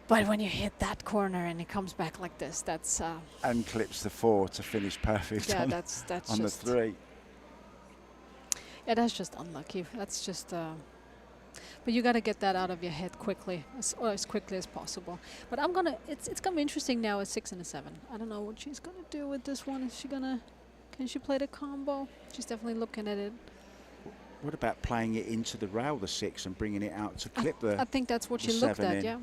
But when you hit that corner and it comes back like this, that's. And clips the 4 to finish perfect. Yeah, on, that's on just the 3. Yeah, that's just unlucky. That's just. But you got to get that out of your head quickly, as quickly as possible. But it's gonna be interesting now at 6 and a 7. I don't know what she's gonna do with this one. Is she gonna, can she play the combo? She's definitely looking at it. What about playing it into the rail, the 6, and bringing it out to clip the? I think that's what she looked at. Yeah.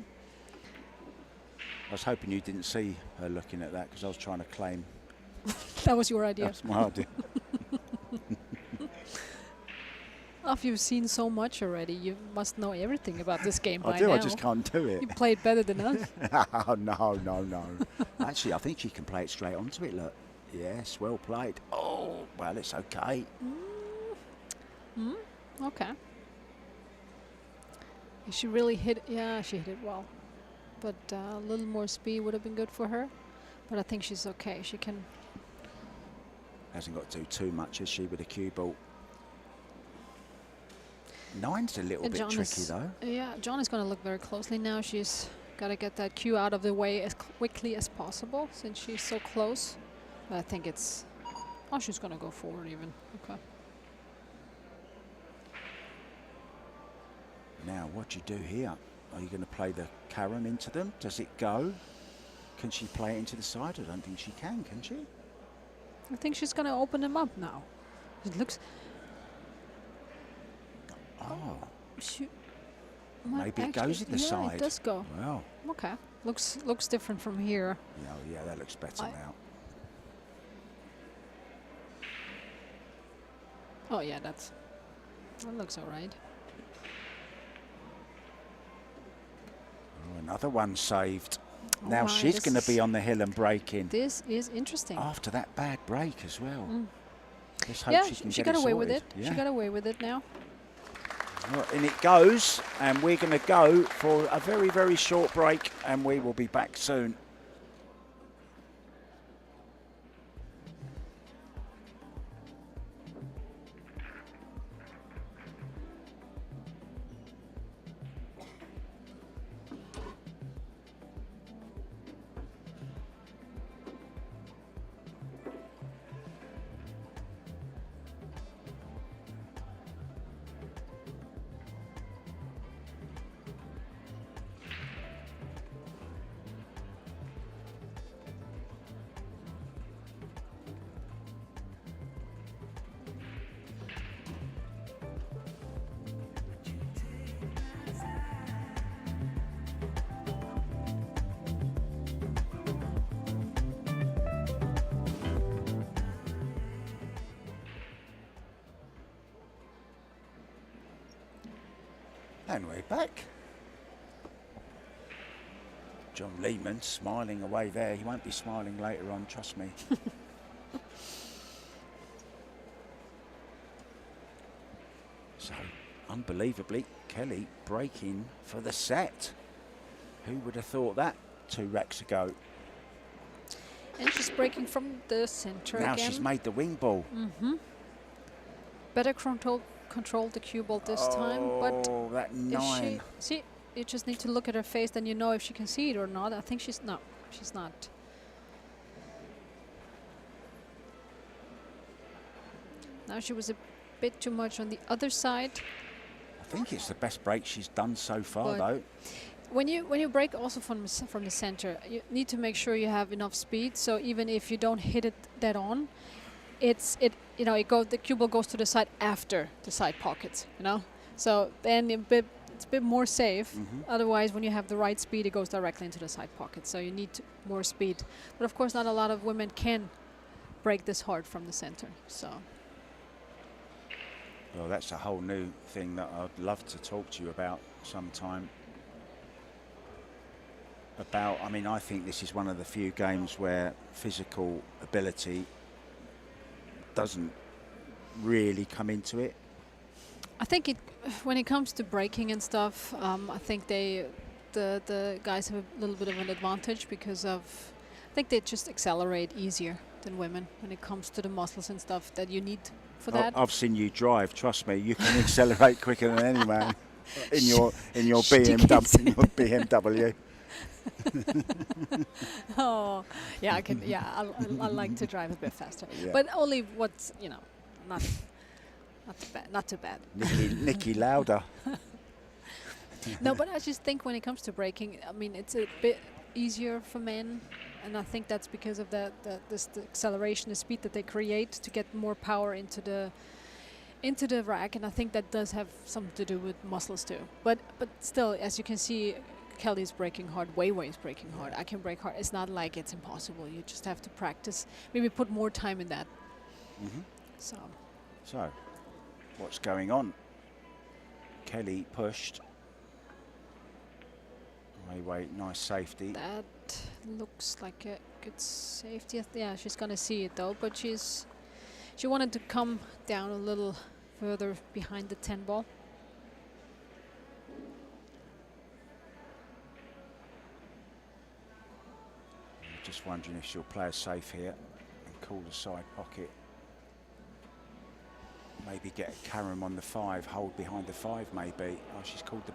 I was hoping you didn't see her looking at that because I was trying to claim. That was your idea. That's my idea. After you've seen so much already, you must know everything about this game by I do, now. I just can't do it. You played better than us. No. Actually, I think she can play it straight onto it, look. Yes, well played. Oh, well, it's okay. Okay. She really hit, yeah, she hit it well. But a little more speed would have been good for her. But I think she's okay. She can. Hasn't got to do too much, has she, with a cue ball? 9's a little bit tricky, though. Yeah, John is going to look very closely now. She's got to get that cue out of the way as quickly as possible since she's so close. But I think it's. Oh, she's going to go forward even. Okay. Now, what do you do here? Are you going to play the carom into them? Does it go? Can she play it into the side? I don't think she can she? I think she's going to open them up now. It looks. Oh. Maybe it goes in the side. It does go. Well. Okay. Looks different from here. Yeah, that looks better now. Oh yeah, that looks all right. Oh, another one saved. Oh Now my, she's going to be on the hill and breaking. This is interesting. After that bad break as well. Let's hope Yeah, she can she get got it away with sorted. it. Yeah. She got away with it now. Well, in it goes, and we're going to go for a very, very short break, and we will be back soon. And we're back. John Lehman smiling away there. He won't be smiling later on, trust me. So, unbelievably, Kelly breaking for the set. Who would have thought that 2 racks ago? And she's breaking from the center Now again. she's made the wing ball. Better control the cue ball this time, but Oh, that 9. See, you just need to look at her face, then you know if she can see it or not. I think she's not. Now she was a bit too much on the other side. I think it's the best break she's done so far, But though. when you break also from the center, you need to make sure you have enough speed. So even if you don't hit it dead on, the cue ball goes to the side after the side pockets. So then it's a bit more safe. Otherwise, when you have the right speed, it goes directly into the side pocket. So you need more speed. But of course, not a lot of women can break this hard from the center. So. Well, that's a whole new thing that I'd love to talk to you about sometime. I think this is one of the few games where physical ability doesn't really come into it. I think when it comes to breaking and stuff, I think the the guys have a little bit of an advantage because of, I think they just accelerate easier than women when it comes to the muscles and stuff that you need for that. I've seen you drive. Trust me, you can accelerate quicker than any man in your BMW. Oh, yeah, I can. Yeah, I like to drive a bit faster, Yeah. but only what's not too bad. Not too bad. Nicky Lauda. No, but I just think when it comes to braking, I mean, it's a bit easier for men, and I think that's because of the acceleration, the speed that they create to get more power into the rack, and I think that does have something to do with muscles too. But still, as you can see, Kelly's braking hard, Weiwei's braking hard. I can brake hard. It's not like it's impossible. You just have to practice. Maybe put more time in that. Mm-hmm. So, what's going on? Kelly pushed. Weiwei, nice safety. that looks like a good safety. Yeah, she's gonna see it though, but she wanted to come down a little further behind the 10 ball. Just wondering if she'll play it safe here and call the side pocket. Maybe get Karen on the 5, hold behind the 5 maybe. Oh, she's called the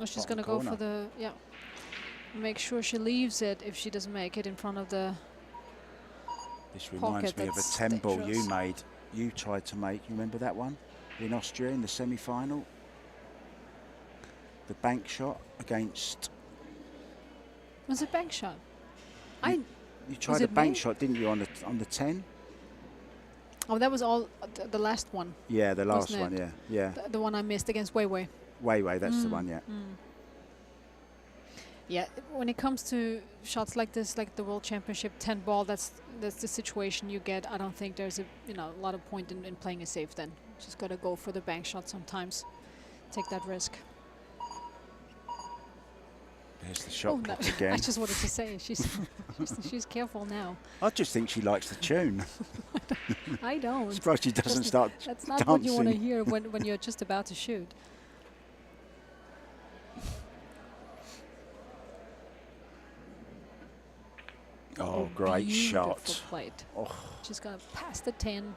Oh, she's bottom gonna go corner. for the, yeah. Make sure she leaves it if she doesn't make it in front of the This reminds pocket. me of a That's 10 ball you dangerous. made. You tried to make, you remember that one? In Austria in the semi-final? The bank shot against... Was it bank shot? You tried a it bank me? shot, didn't you, on the 10? Oh, that was all the last one. Yeah, the last Wasn't one, it? yeah. The one I missed against Weiwei. Weiwei, that's the one, yeah. Yeah, when it comes to shots like this, like the World Championship 10 ball, that's the situation you get. I don't think there's a lot of point in playing it safe then. Just gotta go for the bank shot sometimes. Take that risk. There's the shot no, put again. I just wanted to say she's careful now. I just think she likes the tune. I don't. Surprised she doesn't start That's not what you want to dancing. hear when you're just about to shoot. Oh, great Beautiful shot. plate. Oh. She's gonna pass the 10.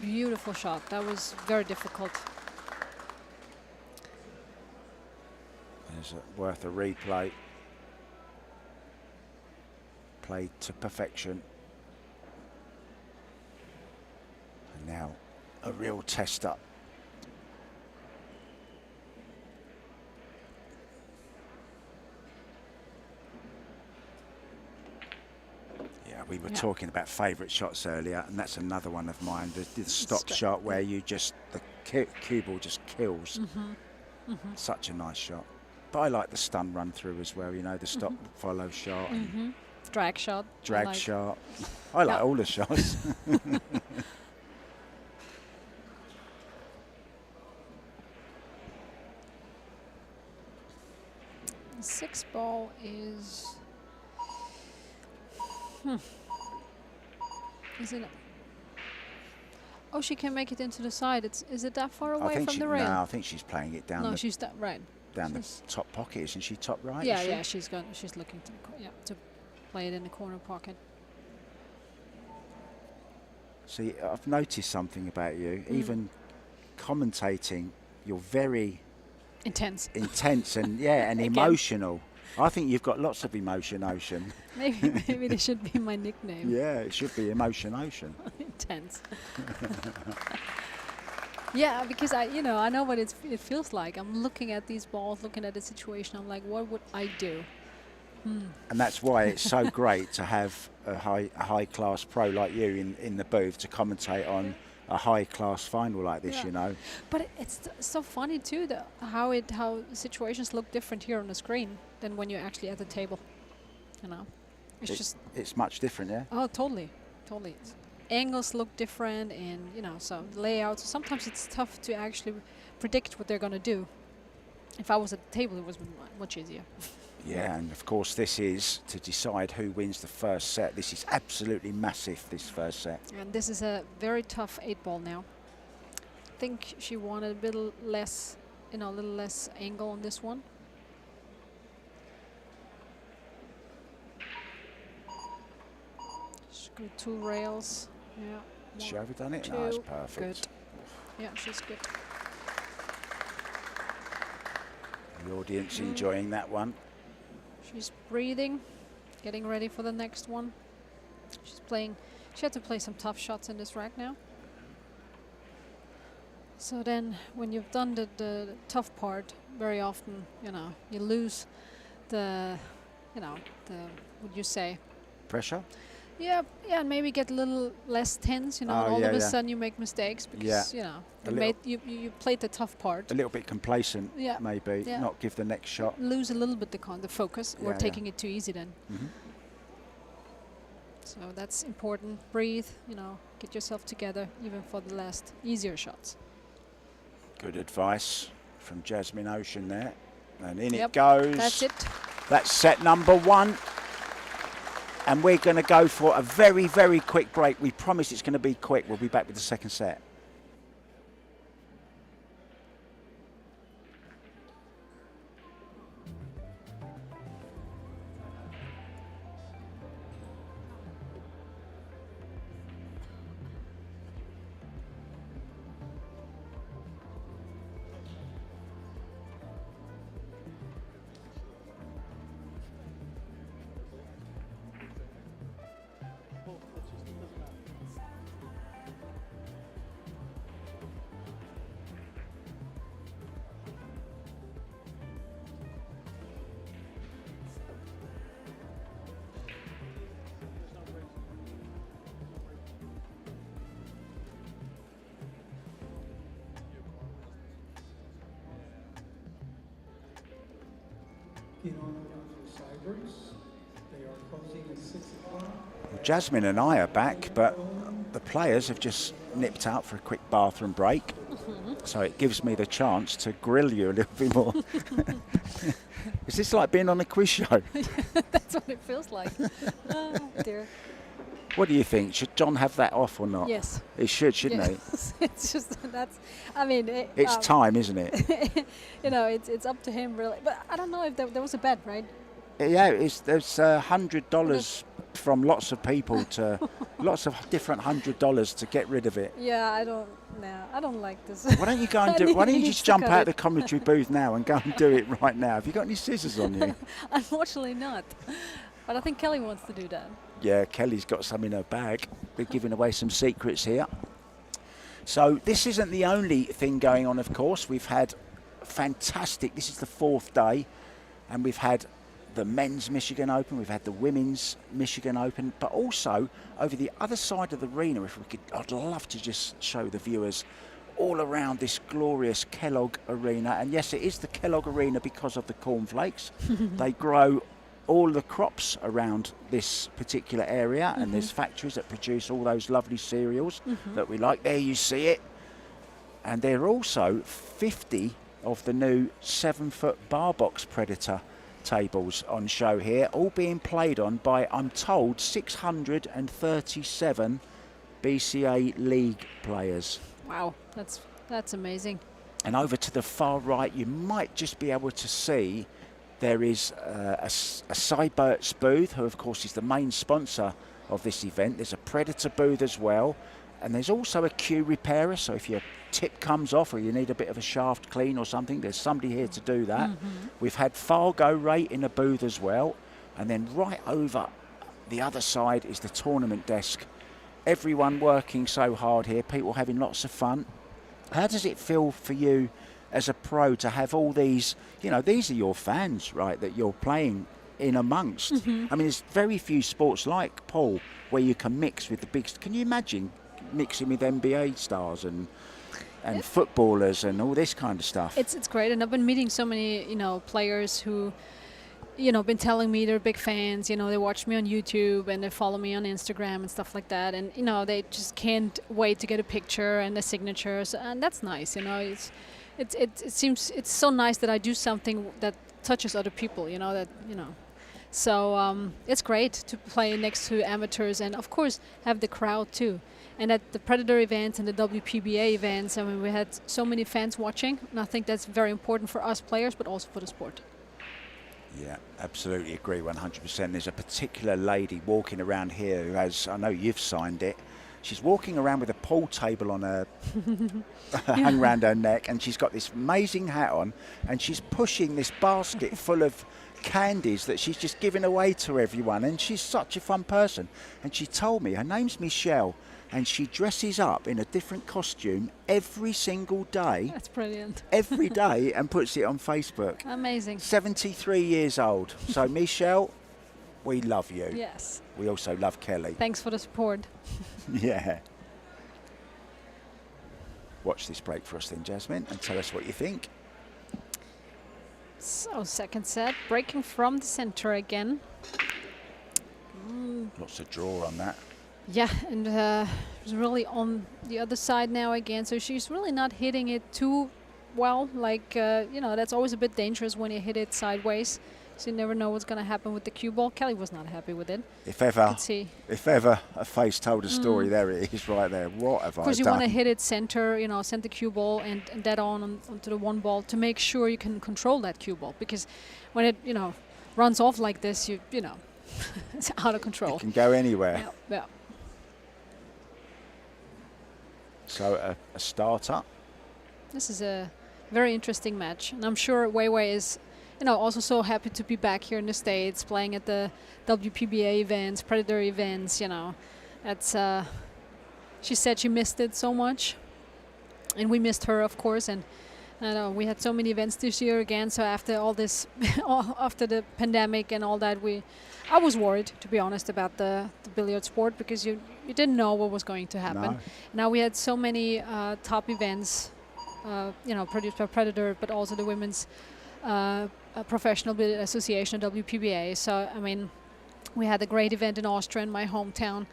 Beautiful shot. That was very difficult. There's worth a replay. Played to perfection. And now a real tester. Yeah, we were talking about favourite shots earlier, and that's another one of mine. The stop shot where you just, the cue ball just kills. Such a nice shot. But I like the stun run through as well, the stop follow shot. Drag shot. Drag shot. I like all the shots. The 6 ball is. Is it? Oh, she can make it into the side. Is it that far away from the rail? No, I think she's playing it down. No, she's right. Down the top pocket, isn't she? Top right. Yeah, is she? yeah. She's looking to to play it in the corner pocket. See, I've noticed something about you. Even commentating, you're very intense and and emotional. I think you've got lots of emotion, Ocean. Maybe this should be my nickname. Yeah, it should be Emotion Ocean. Intense. Yeah, because I know what it feels like. I'm looking at these balls, looking at the situation. I'm like, what would I do? And that's why it's so great to have a high class pro like you in the booth to commentate on a high class final like this. But it's so funny too how situations look different here on the screen than when you're actually at the table. It's much different, yeah. Oh, totally. Angles look different, and so layouts. Sometimes it's tough to actually predict what they're going to do. If I was at the table, it was much easier. Yeah, and of course this is to decide who wins the first set. This is absolutely massive, this first set. And this is a very tough 8 ball now. I think she wanted a little less angle on this one. With 2 rails. Yeah. Has she overdone it? 2. No, it's perfect. Good. Yeah, she's good. The audience enjoying that one. She's breathing, getting ready for the next one. She's playing. She had to play some tough shots in this rack now. So then, when you've done the tough part, very often, you know, you lose the, you know, the, would you say? Pressure? Yeah, and maybe get a little less tense, you know, and all of a sudden you make mistakes because, you know, you played the tough part. A little bit complacent, maybe, not give the next shot. Lose a little bit the focus, or taking it too easy then. So that's important. Breathe, you know, get yourself together, even for the last easier shots. Good advice from Jasmine Ocean there. And in it goes. That's it. That's set number 1. And we're going to go for a very, very quick break. We promise it's going to be quick. We'll be back with the second set. In honor of the Seyberts, they are closing at 6 o'clock. Well, Jasmine and I are back, but the players have just nipped out for a quick bathroom break. So it gives me the chance to grill you a little bit more. Is this like being on a quiz show? That's what it feels like. Oh, dear. What do you think? Should John have that off or not? Yes. He should, shouldn't he? It's just, that's, I mean. It's time, isn't it? You know, it's up to him, really. But I don't know if there was a bet, right? Yeah, there's $100 from lots of people to lots of different $100 to get rid of it. Yeah, I don't like this. Why don't you go and do it? Why don't you just jump out of the commentary booth now and go and do it right now? Have you got any scissors on you? Unfortunately not. But I think Kelly wants to do that. Yeah, Kelly's got some in her bag. We're giving away some secrets here. So this isn't the only thing going on, of course. We've had fantastic, this is the 4th day, and we've had the men's Michigan Open, we've had the women's Michigan Open, but also over the other side of the arena, if we could, I'd love to just show the viewers all around this glorious Kellogg Arena. And yes, it is the Kellogg Arena because of the cornflakes. They grow all the crops around this particular area, and there's factories that produce all those lovely cereals that we like. There you see it. And there are also 50 of the new 7-foot bar box Predator tables on show here, all being played on by, I'm told, 637 BCA League players. Wow, that's amazing. And over to the far right, you might just be able to see there is a Seybert's booth, who of course is the main sponsor of this event. There's a Predator booth as well, and there's also a cue repairer, so if your tip comes off or you need a bit of a shaft clean or something, there's somebody here to do that. We've had Fargo rate in a booth as well, and then right over the other side is the tournament desk. Everyone working so hard here, people having lots of fun. How does it feel for you as a pro to have all these, you know, these are your fans, right, that you're playing in amongst? I mean, there's very few sports like Paul where you can mix with the big. Can you imagine mixing with NBA stars and footballers and all this kind of stuff? It's great, and I've been meeting so many, you know, players who, you know, been telling me they're big fans. You know, they watch me on YouTube and they follow me on Instagram and stuff like that, and you know, they just can't wait to get a picture and the signatures, and that's nice. You know, it seems it's so nice that I do something that touches other people. You know, that, you know. So it's great to play next to amateurs, and of course have the crowd too. And at the Predator events and the WPBA events, I mean, we had so many fans watching, and I think that's very important for us players, but also for the sport. Yeah, absolutely agree 100%. There's a particular lady walking around here who has, I know you've signed it, she's walking around with a pool table on her, hung around her neck, and she's got this amazing hat on, and she's pushing this basket full of candies that she's just giving away to everyone, and she's such a fun person. And she told me, her name's Michelle, and she dresses up in a different costume every single day. That's brilliant. Every day, and puts it on Facebook. Amazing. 73 years old. So Michelle, we love you. Yes. We also love Kelly. Thanks for the support. Yeah. Watch this break for us then, Jasmine, and tell us what you think. So second set, breaking from the center again. Lots of draw on that. Yeah, and it's really on the other side now again. So she's really not hitting it too well. Like, you know, that's always a bit dangerous when you hit it sideways. So you never know what's going to happen with the cue ball. Kelly was not happy with it. If ever a face told a story, there it is right there. What have I done? Of course, you want to hit it center, you know, send the cue ball and dead onto the one ball to make sure you can control that cue ball. Because when it, you know, runs off like this, you know, it's out of control. It can go anywhere. Yeah, yeah. So a starter. This is a very interesting match, and I'm sure Wei Wei is, you know, also so happy to be back here in the States, playing at the WPBA events, Predator events. You know, that's. She said she missed it so much, and we missed her, of course. And I know we had so many events this year again. So after all this, after the pandemic and all that, I was worried, to be honest, about the billiard sport, because you didn't know what was going to happen. No. Now we had so many top events, you know, produced by Predator, but also the Women's Professional Billiard Association, WPBA. So, I mean, we had a great event in Austria, in my hometown,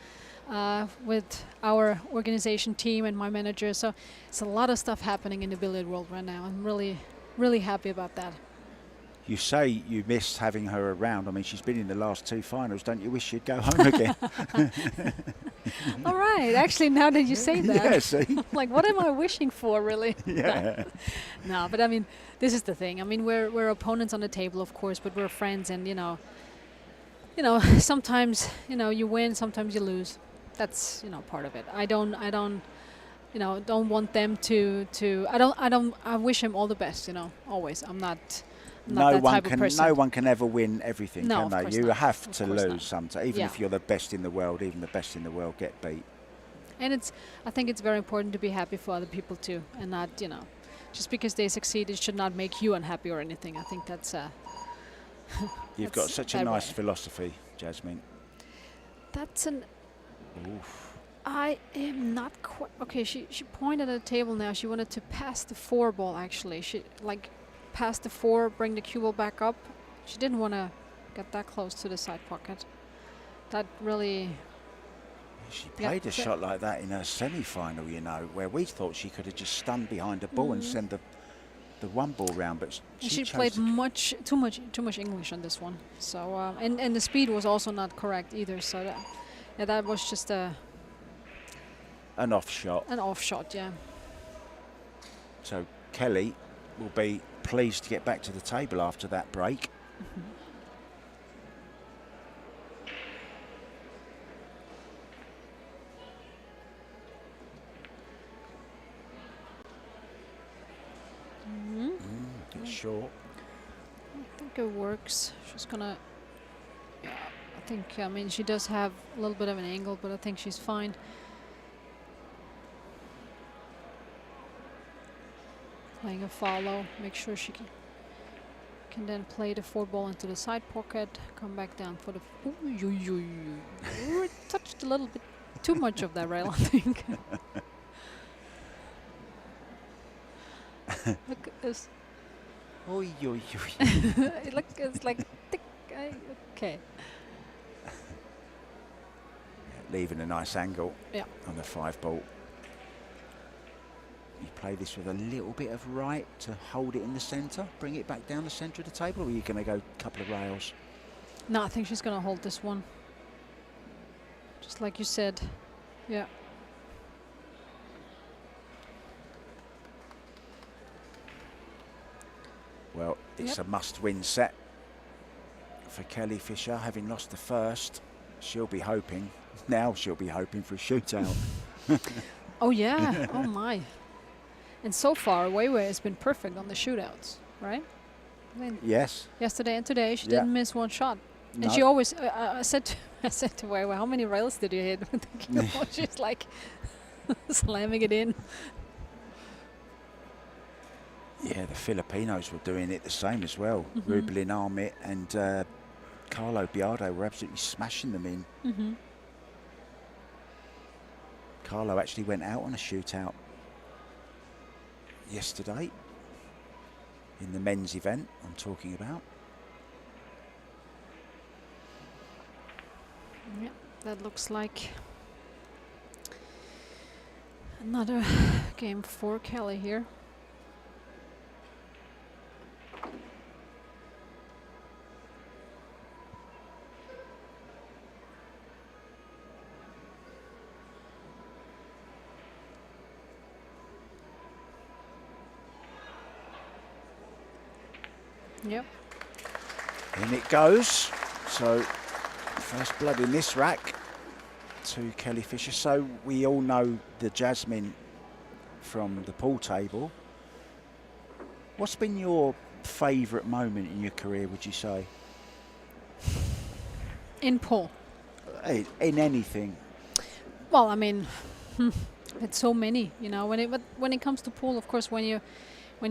with our organization team and my manager. So it's a lot of stuff happening in the billiard world right now. I'm really, really happy about that. You say you missed having her around. I mean, she's been in the last two finals. Don't you wish she'd go home again? All right. Actually, now that you say that, Yeah, see? like, what am I wishing for, really? Yeah. No, but I mean, this is the thing. I mean, we're opponents on the table, of course, but we're friends, and you know, sometimes you win, sometimes you lose. That's part of it. I don't want them to. I wish him all the best. Always. I'm not that type of person. No one can ever win everything, No, can of they? course You not. have Of to course lose not. sometimes. Even Yeah. if you're the best in the world, even the best in the world get beat. And I think it's very important to be happy for other people too, and not just because they succeed, it should not make you unhappy or anything. I think that's. You've that's got such a that nice way. philosophy, Jasmine. That's an. Oof. I am not quite okay. She pointed at the table now. She wanted to pass the 4 ball. Actually, she pass the 4, bring the cue ball back up. She didn't want to get that close to the side pocket. That really. She played a shot like that in her semi-final, where we thought she could have just stunned behind the ball and send the one ball round, but she played too much English on this one. So and the speed was also not correct either. So that was just an off shot. An off shot, yeah. So Kelly will be pleased to get back to the table after that break. It's short. I think it works. She's gonna. Yeah, I think. I mean, she does have a little bit of an angle, but I think she's fine. Playing a follow. Make sure she can then play the 4 ball into the side pocket. Come back down for the. Ooh, touched a little bit too much of that rail, I think. Look at this. Oy, oy, oy. It's like thick. Okay. Leaving a nice angle on the 5 ball. You play this with a little bit of right to hold it in the centre, bring it back down the centre of the table, or are you going to go a couple of rails? No, I think she's going to hold this one. Just like you said. Yeah. Well, it's a must-win set. for Kelly Fisher, having lost the first. She'll be hoping for a shootout. Oh yeah, oh my. And so far, Weiwei has been perfect on the shootouts, right? I mean, Yes. yesterday and today, she Yeah. didn't miss one shot. And No. she always, I said to Weiwei, how many rails did you hit with the cue ball? She's like slamming it in. Yeah, the Filipinos were doing it the same as well. Mm-hmm. Rublin Armit and Carlo Biardo were absolutely smashing them in. Mm-hmm. Carlo actually went out on a shootout yesterday in the men's event I'm talking about. Yeah, that looks like another game for Kelly here. Yep. In it goes. So first blood in this rack to Kelly Fisher. So we all know the Jasmine from the pool table. What's been your favourite moment in your career, would you say? In pool. In anything. Well, I mean, it's so many, you know. But when it comes to pool, of course, when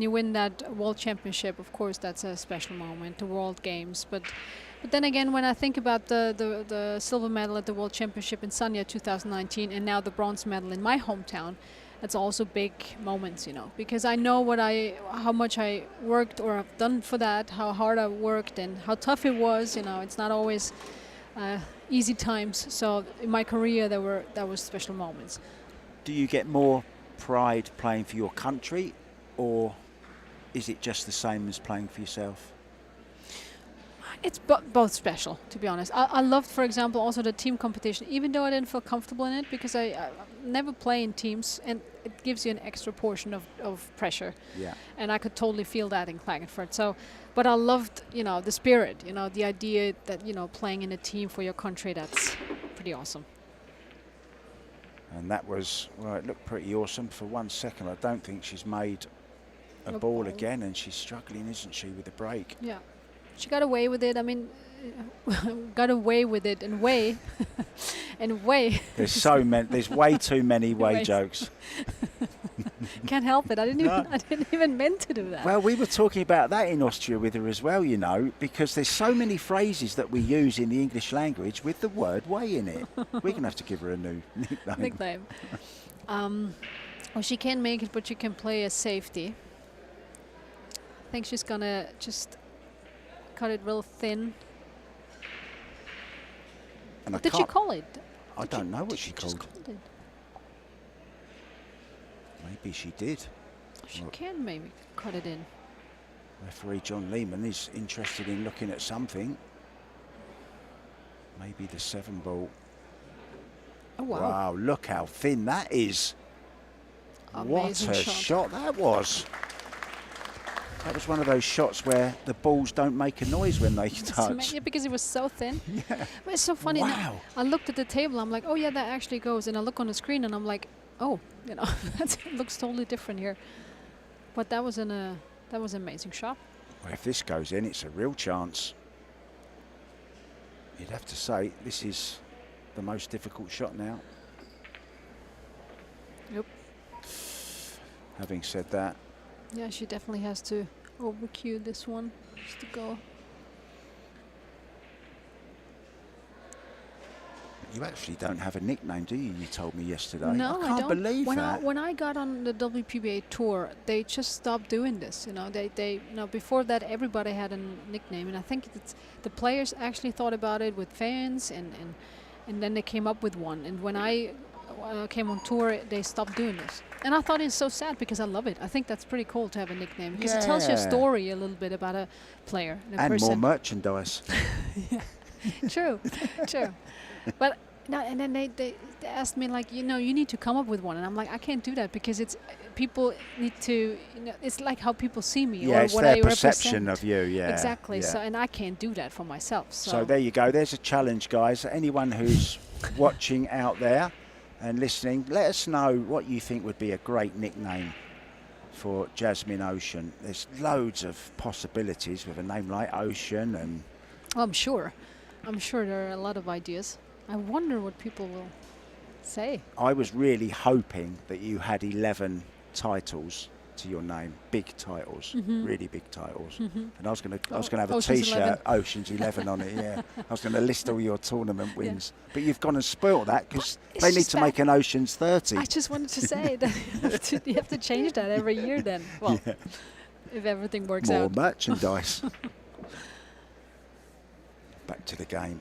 you win that world championship, of course, that's a special moment. The World Games, but then again, when I think about the silver medal at the World Championship in Sanya 2019, and now the bronze medal in my hometown, it's also big moments, you know, because I know how much I worked or have done for that, how hard I worked, and how tough it was. You know, it's not always easy times. So in my career, that was special moments. Do you get more pride playing for your country, or is it just the same as playing for yourself? It's both special, to be honest. I loved, for example, also the team competition, even though I didn't feel comfortable in it, because I never play in teams, and it gives you an extra portion of pressure. Yeah. And I could totally feel that in Klagenfurt. So, but I loved, you know, the spirit, you know, the idea that, you know, playing in a team for your country, that's pretty awesome. And that was, well, it looked pretty awesome for 1 second. I don't think she's made a ball again, and she's struggling, isn't she, with the break? Yeah. She got away with it. I mean, got away with it and way. And way. There's way too many way jokes. Can't help it. I didn't even meant to do that. Well, we were talking about that in Austria with her as well, you know, because there's so many phrases that we use in the English language with the word way in it. We're going to have to give her a new nickname. Well, she can make it, but she can play as safety. I think she's going to just cut it real thin. And What did she call it? I don't know what she just called. it. Maybe she did. She can maybe cut it in. Referee John Lehman is interested in looking at something. Maybe the 7 ball. Oh, wow. Wow, look how thin that is. Amazing what a shot that was. That was one of those shots where the balls don't make a noise when they touch. Yeah, because it was so thin. Yeah. But it's so funny. Wow. Now, I looked at the table. I'm like, oh yeah, that actually goes. And I look on the screen, and I'm like, oh, you know, it looks totally different here. But that was an amazing shot. Well, if this goes in, it's a real chance. You'd have to say this is the most difficult shot now. Yep. Having said that, Yeah, she definitely has to over-cue this one just to go. you actually don't have a nickname, do you? You told me yesterday. No, I can't don't. believe that. When I got on the WPBA tour, they just stopped doing this. You know, they before that everybody had a nickname, and I think the players actually thought about it with fans, and then they came up with one. And when I came on tour, they stopped doing this. And I thought it's so sad because I love it. I think that's pretty cool to have a nickname because it tells you a story a little bit about a player and a person. More merchandise. Yeah. True, true. But No, and then they asked me like, you need to come up with one, and I'm like, I can't do that because it's people need to, it's like how people see me Yeah, or it's what their I perception represent. of you. Yeah, Exactly. yeah. So, and I can't do that for myself. So there you go. There's a challenge, guys. Anyone who's watching out there and listening, let us know what you think would be a great nickname for Jasmine Ocean. There's loads of possibilities with a name like Ocean, and I'm sure there are a lot of ideas. I wonder what people will say. I was really hoping that you had 11 titles to your name, big titles, really big titles. And I was going to have a Ocean's T-shirt, 11. Ocean's 11 on it. Yeah, I was going to list all your tournament wins, but you've gone and spoilt that because It's they need just to make an Ocean's 30. I just wanted to say that you have to change that every year then. Well, if everything works More out. merchandise. Back to the game.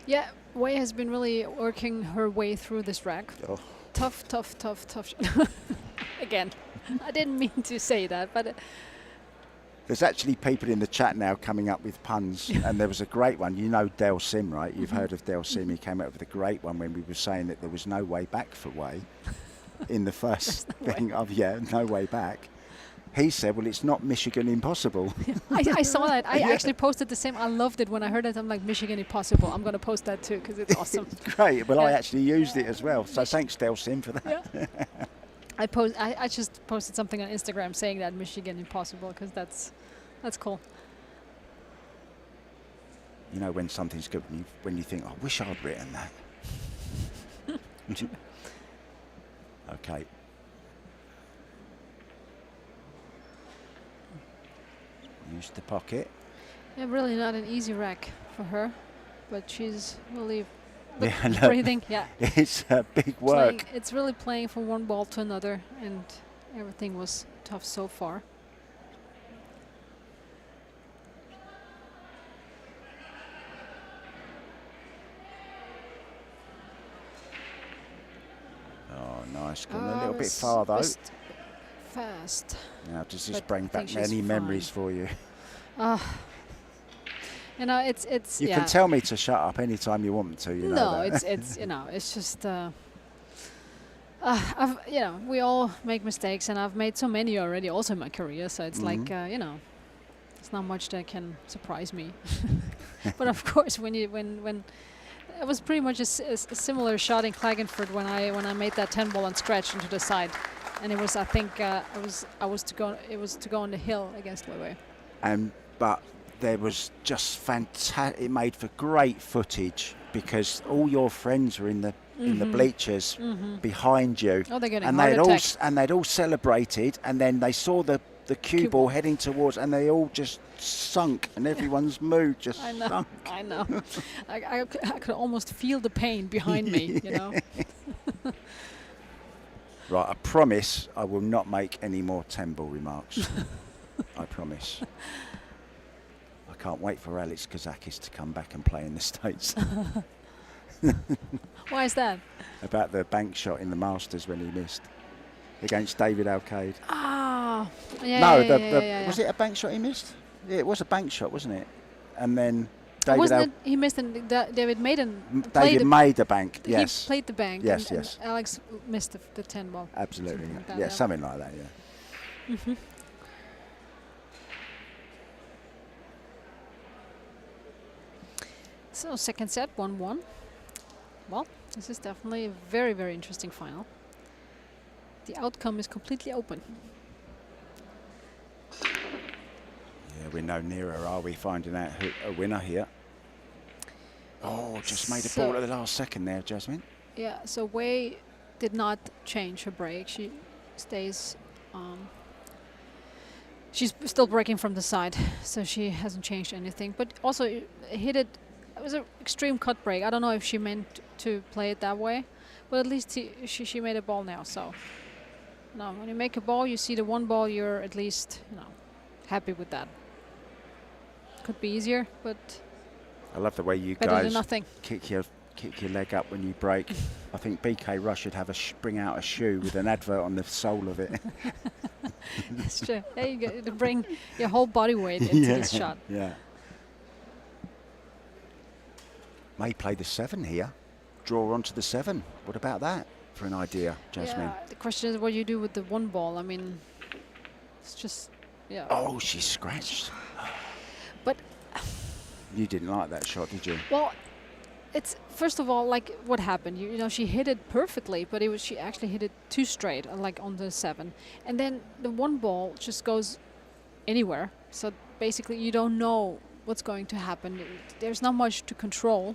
Yeah, Wei has been really working her way through this rack. Oh. Tough. Again, I didn't mean to say that, but There's actually people in the chat now coming up with puns, and there was a great one. You know Del Sim, right? You've heard of Del Sim. He came up with a great one when we were saying that there was no way back for Wei in the first thing of, no way back. He said, well, it's not Michigan Impossible. I saw that. I actually posted the same. I loved it when I heard it. I'm like, Michigan Impossible. I'm going to post that too because it's awesome. Great. Well, I Yeah. actually used it as well. So thanks, Del Sim, for that. Yeah. I just posted something on Instagram saying that Michigan Impossible because that's cool. You know when something's good, when you think, I wish I'd written that. Okay. Use the pocket. Yeah, really not an easy rack for her, but she's really Yeah, no, breathing. Yeah, it's big work. it's really playing from one ball to another, and everything was tough so far. Oh, nice. Gone a little bit far though. Wrist fast. Now, does this But bring I back think she's many memories fine. for you? It's You can tell me to shut up anytime you want me to. You know No, that. it's just. We all make mistakes, and I've made so many already, also in my career. So it's like, it's not much that can surprise me. But of course, when it was pretty much a similar shot in Klagenfurt when I made that 10 ball on scratch into the side, and it was, I think, it was to go on the hill against Wei. But there was just fantastic. It made for great footage because all your friends were in the bleachers behind you. Oh, they're getting and they'd all celebrated, and then they saw the cue ball heading towards, and they all just sunk, and everyone's mood just sunk. I know. I could almost feel the pain behind me, you know. Right, I promise I will not make any more 10 ball remarks. I promise. I can't wait for Alex Kazakis to come back and play in the States. Why is that? About the bank shot in the Masters when he missed against David Alcade. Ah, yeah. No, yeah. was it a bank shot he missed? Yeah, it was a bank shot, wasn't it? And then he missed David made a bank. Yes, he played the bank. Yes, and yes. Alex missed the 10 ball. Absolutely. Something like that, Yeah, something like that. Yeah. So second set, 1-1. Well, this is definitely a very, very interesting final. The outcome is completely open. Yeah, we're no nearer, are we, finding out a winner here? Oh, just made a ball at the last second there, Jasmine. Yeah, so Wei did not change her break. She stays. She's still breaking from the side, so she hasn't changed anything. But also hit it. It was an extreme cut break. I don't know if she meant to play it that way, but at least she made a ball now. So now, when you make a ball, you see the one ball. You're at least happy with that. Could be easier, but I love the way you better guys than nothing. kick your leg up when you break. I think BK Rush should have bring out a shoe with an advert on the sole of it. That's true. There you go. To bring your whole body weight into this shot. Yeah. May play the 7 here. Draw onto the 7. What about that for an idea, Jasmine? Yeah, the question is what you do with the 1 ball. I mean, it's just, yeah. Oh, she scratched. But You didn't like that shot, did you? well, it's first of all like what happened. You know, she hit it perfectly, but she actually hit it too straight, like on the 7, and then the 1 ball just goes anywhere. So basically, you don't know what's going to happen. There's not much to control.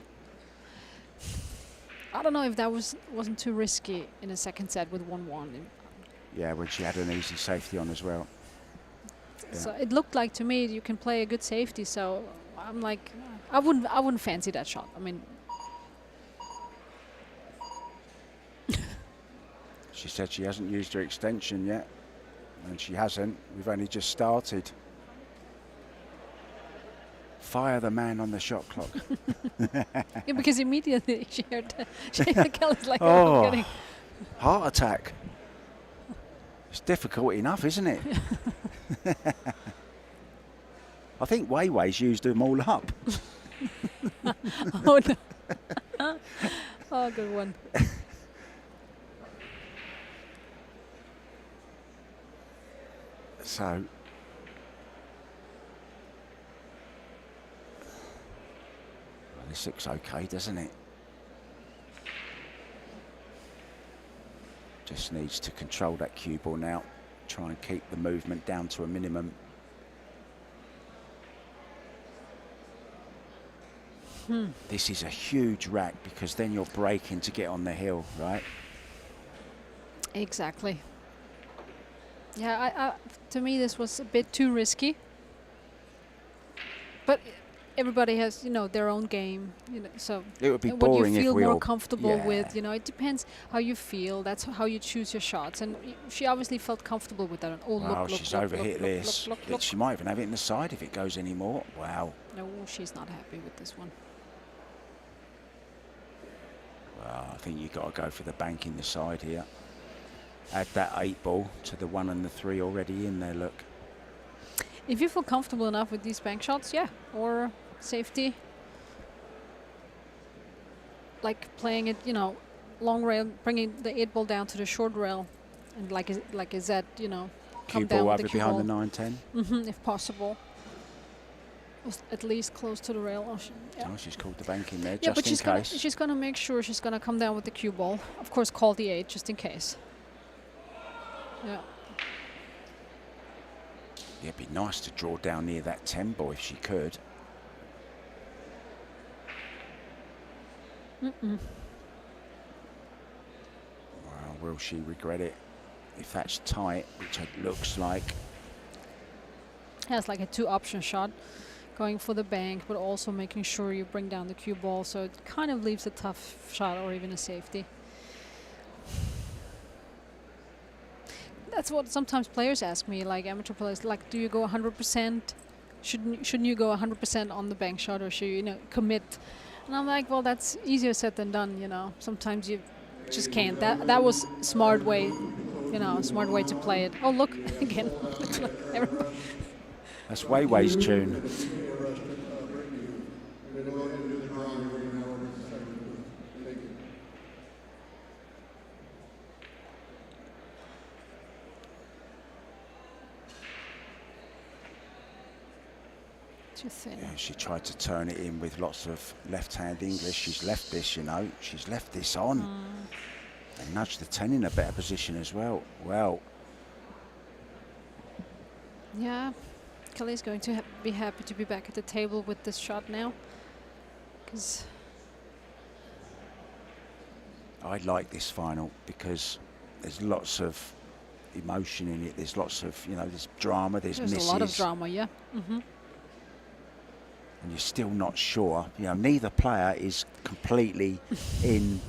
I don't know if that wasn't too risky in a second set with 1-1. Yeah, when she had an easy safety on as well. So it looked like to me you can play a good safety. So I'm like, I wouldn't fancy that shot. I mean, She said she hasn't used her extension yet, and she hasn't. We've only just started. Fire the man on the shot clock. yeah, because immediately she heard Kelly's like, Oh, I'm getting heart attack. It's difficult enough, isn't it? I think Weiwei's used them all up. oh no. Oh, good one. So, this looks okay, doesn't it? Just needs to control that cue ball now. Try and keep the movement down to a minimum. This is a huge rack because then you're braking to get on the hill, right? Exactly. Yeah, to me this was a bit too risky. But everybody has, you know, their own game, you know. So It would be what boring you if feel we more all comfortable with, you know, it depends how you feel. That's how you choose your shots. And she obviously felt comfortable with that. And oh, Wow, look, she's look, overhit look, this. look. She might even have it in the side if it goes any more. Wow. No, she's not happy with this one. Well, I think you've got to go for the bank in the side here. Add that 8 ball to the 1 and the 3 already in there, look. If you feel comfortable enough with these bank shots, yeah, or safety, like playing it, you know, long rail, bringing the 8 ball down to the short rail, and like is that, you know, Cue come down ball with over the cue behind ball. the 9-10. If possible, at least close to the rail. Oh, yeah. Oh, she's called the bank in there, Yeah, just but in case. she's gonna make sure she's gonna come down with the cue ball. Of course, call the 8 just in case. Yeah. Yeah, it'd be nice to draw down near that 10 ball if she could. Well, will she regret it if that's tight, which it looks like? Yeah, it's like a 2-option shot, going for the bank, but also making sure you bring down the cue ball. So it kind of leaves a tough shot or even a safety. That's what sometimes players ask me, like amateur players, like, do you go 100%? Shouldn't you go 100% on the bank shot, or should you, you know, commit? And I'm like, well, that's easier said than done, you know. Sometimes you just can't. That was smart way, you know, smart way to play it. Oh, look, again. Everybody. That's Weiwei's tune. Yeah, she tried to turn it in with lots of left-hand English. She's left this, you know. She's left this on. And nudged the 10 in a better position as well. Well. Yeah, Kelly's going to be happy to be back at the table with this shot now. Because I like this final because there's lots of emotion in it. There's lots of, you know, there's drama, there's misses. a lot of drama, yeah. And you're still not sure. You know, neither player is completely in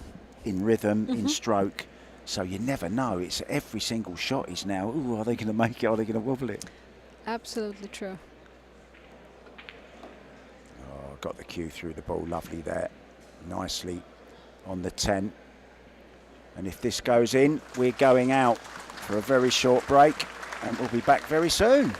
rhythm, in stroke. So you never know. It's every single shot is now, ooh, are they going to make it? Are they going to wobble it? Absolutely true. Oh, got the cue through the ball. Lovely there. Nicely on the 10. And if this goes in, we're going out for a very short break. And we'll be back very soon.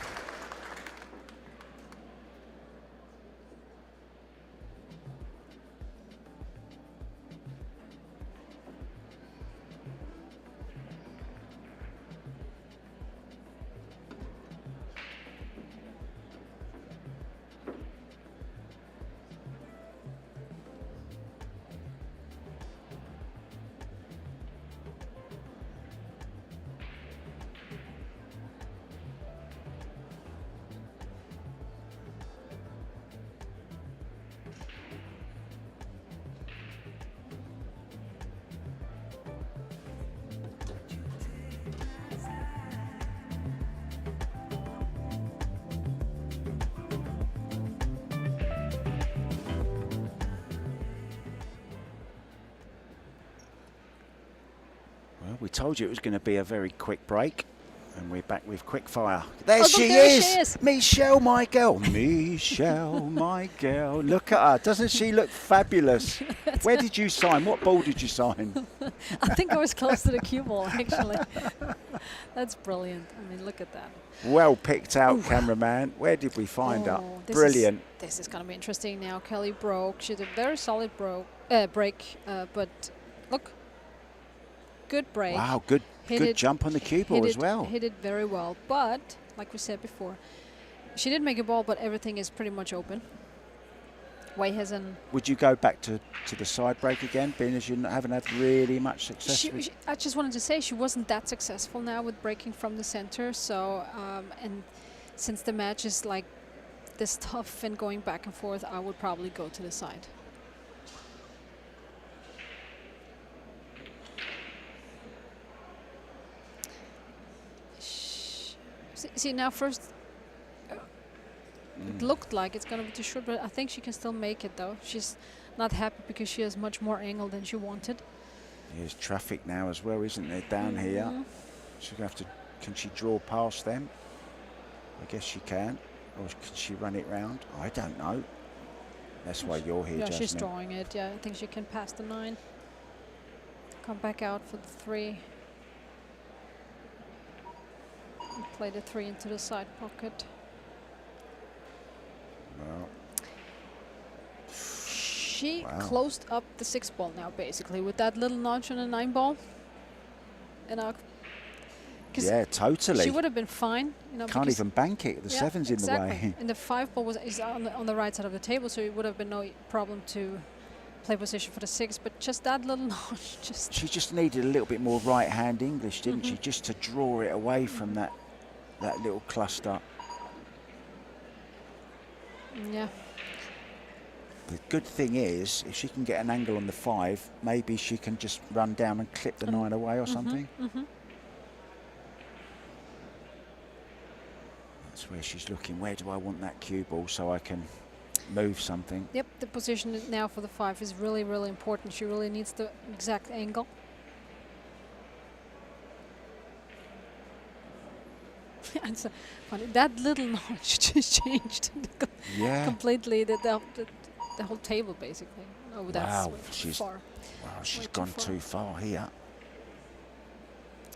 told you it was going to be a very quick break. And we're back with quick fire. There, look, she is! Michelle, my girl. Michelle, my girl. Look at her. Doesn't she look fabulous? Where did you sign? What ball did you sign? I think I was close to the cue ball, actually. That's brilliant. I mean, look at that. Well picked out, cameraman. Where did we find her? Brilliant. This is going to be interesting now. Kelly broke. She did a very solid break, but look. Good break. Wow, good jump on the cue ball as well. Hit it very well, but like we said before, she did make a ball, but everything is pretty much open. Wei hasn't. Would you go back to the side break again, being as you haven't had really much success? I just wanted to say she wasn't that successful now with breaking from the center. So, and since the match is like this tough and going back and forth, I would probably go to the side. See, now first, it looked like it's going to be too short, but I think she can still make it, though. She's not happy because she has much more angle than she wanted. There's traffic now as well, isn't there, down here? She's going to have to, can she draw past them? I guess she can. Or can she run it round? I don't know. That's why you're here, Jasmine. Yeah, she's drawing it. Yeah, I think she can pass the 9. Come back out for the 3. Play the 3 into the side pocket. Well. She closed up the 6 ball now, basically, with that little notch on the 9 ball. And yeah, totally. She would have been fine. You know, can't even bank it. The 7's in the way. And the 5 ball is on the right side of the table, so it would have been no problem to play position for the 6. But just that little notch, she just needed a little bit more right-hand English, didn't she? Just to draw it away from that little cluster. Yeah. The good thing is, if she can get an angle on the 5, maybe she can just run down and clip the 9 away or something. That's where she's looking. Where do I want that cue ball so I can move something? Yep, the position now for the 5 is really, really important. She really needs the exact angle. And so funny, that little notch just changed completely the whole table, basically. Oh, that's she's far. Wow, she's gone too far here.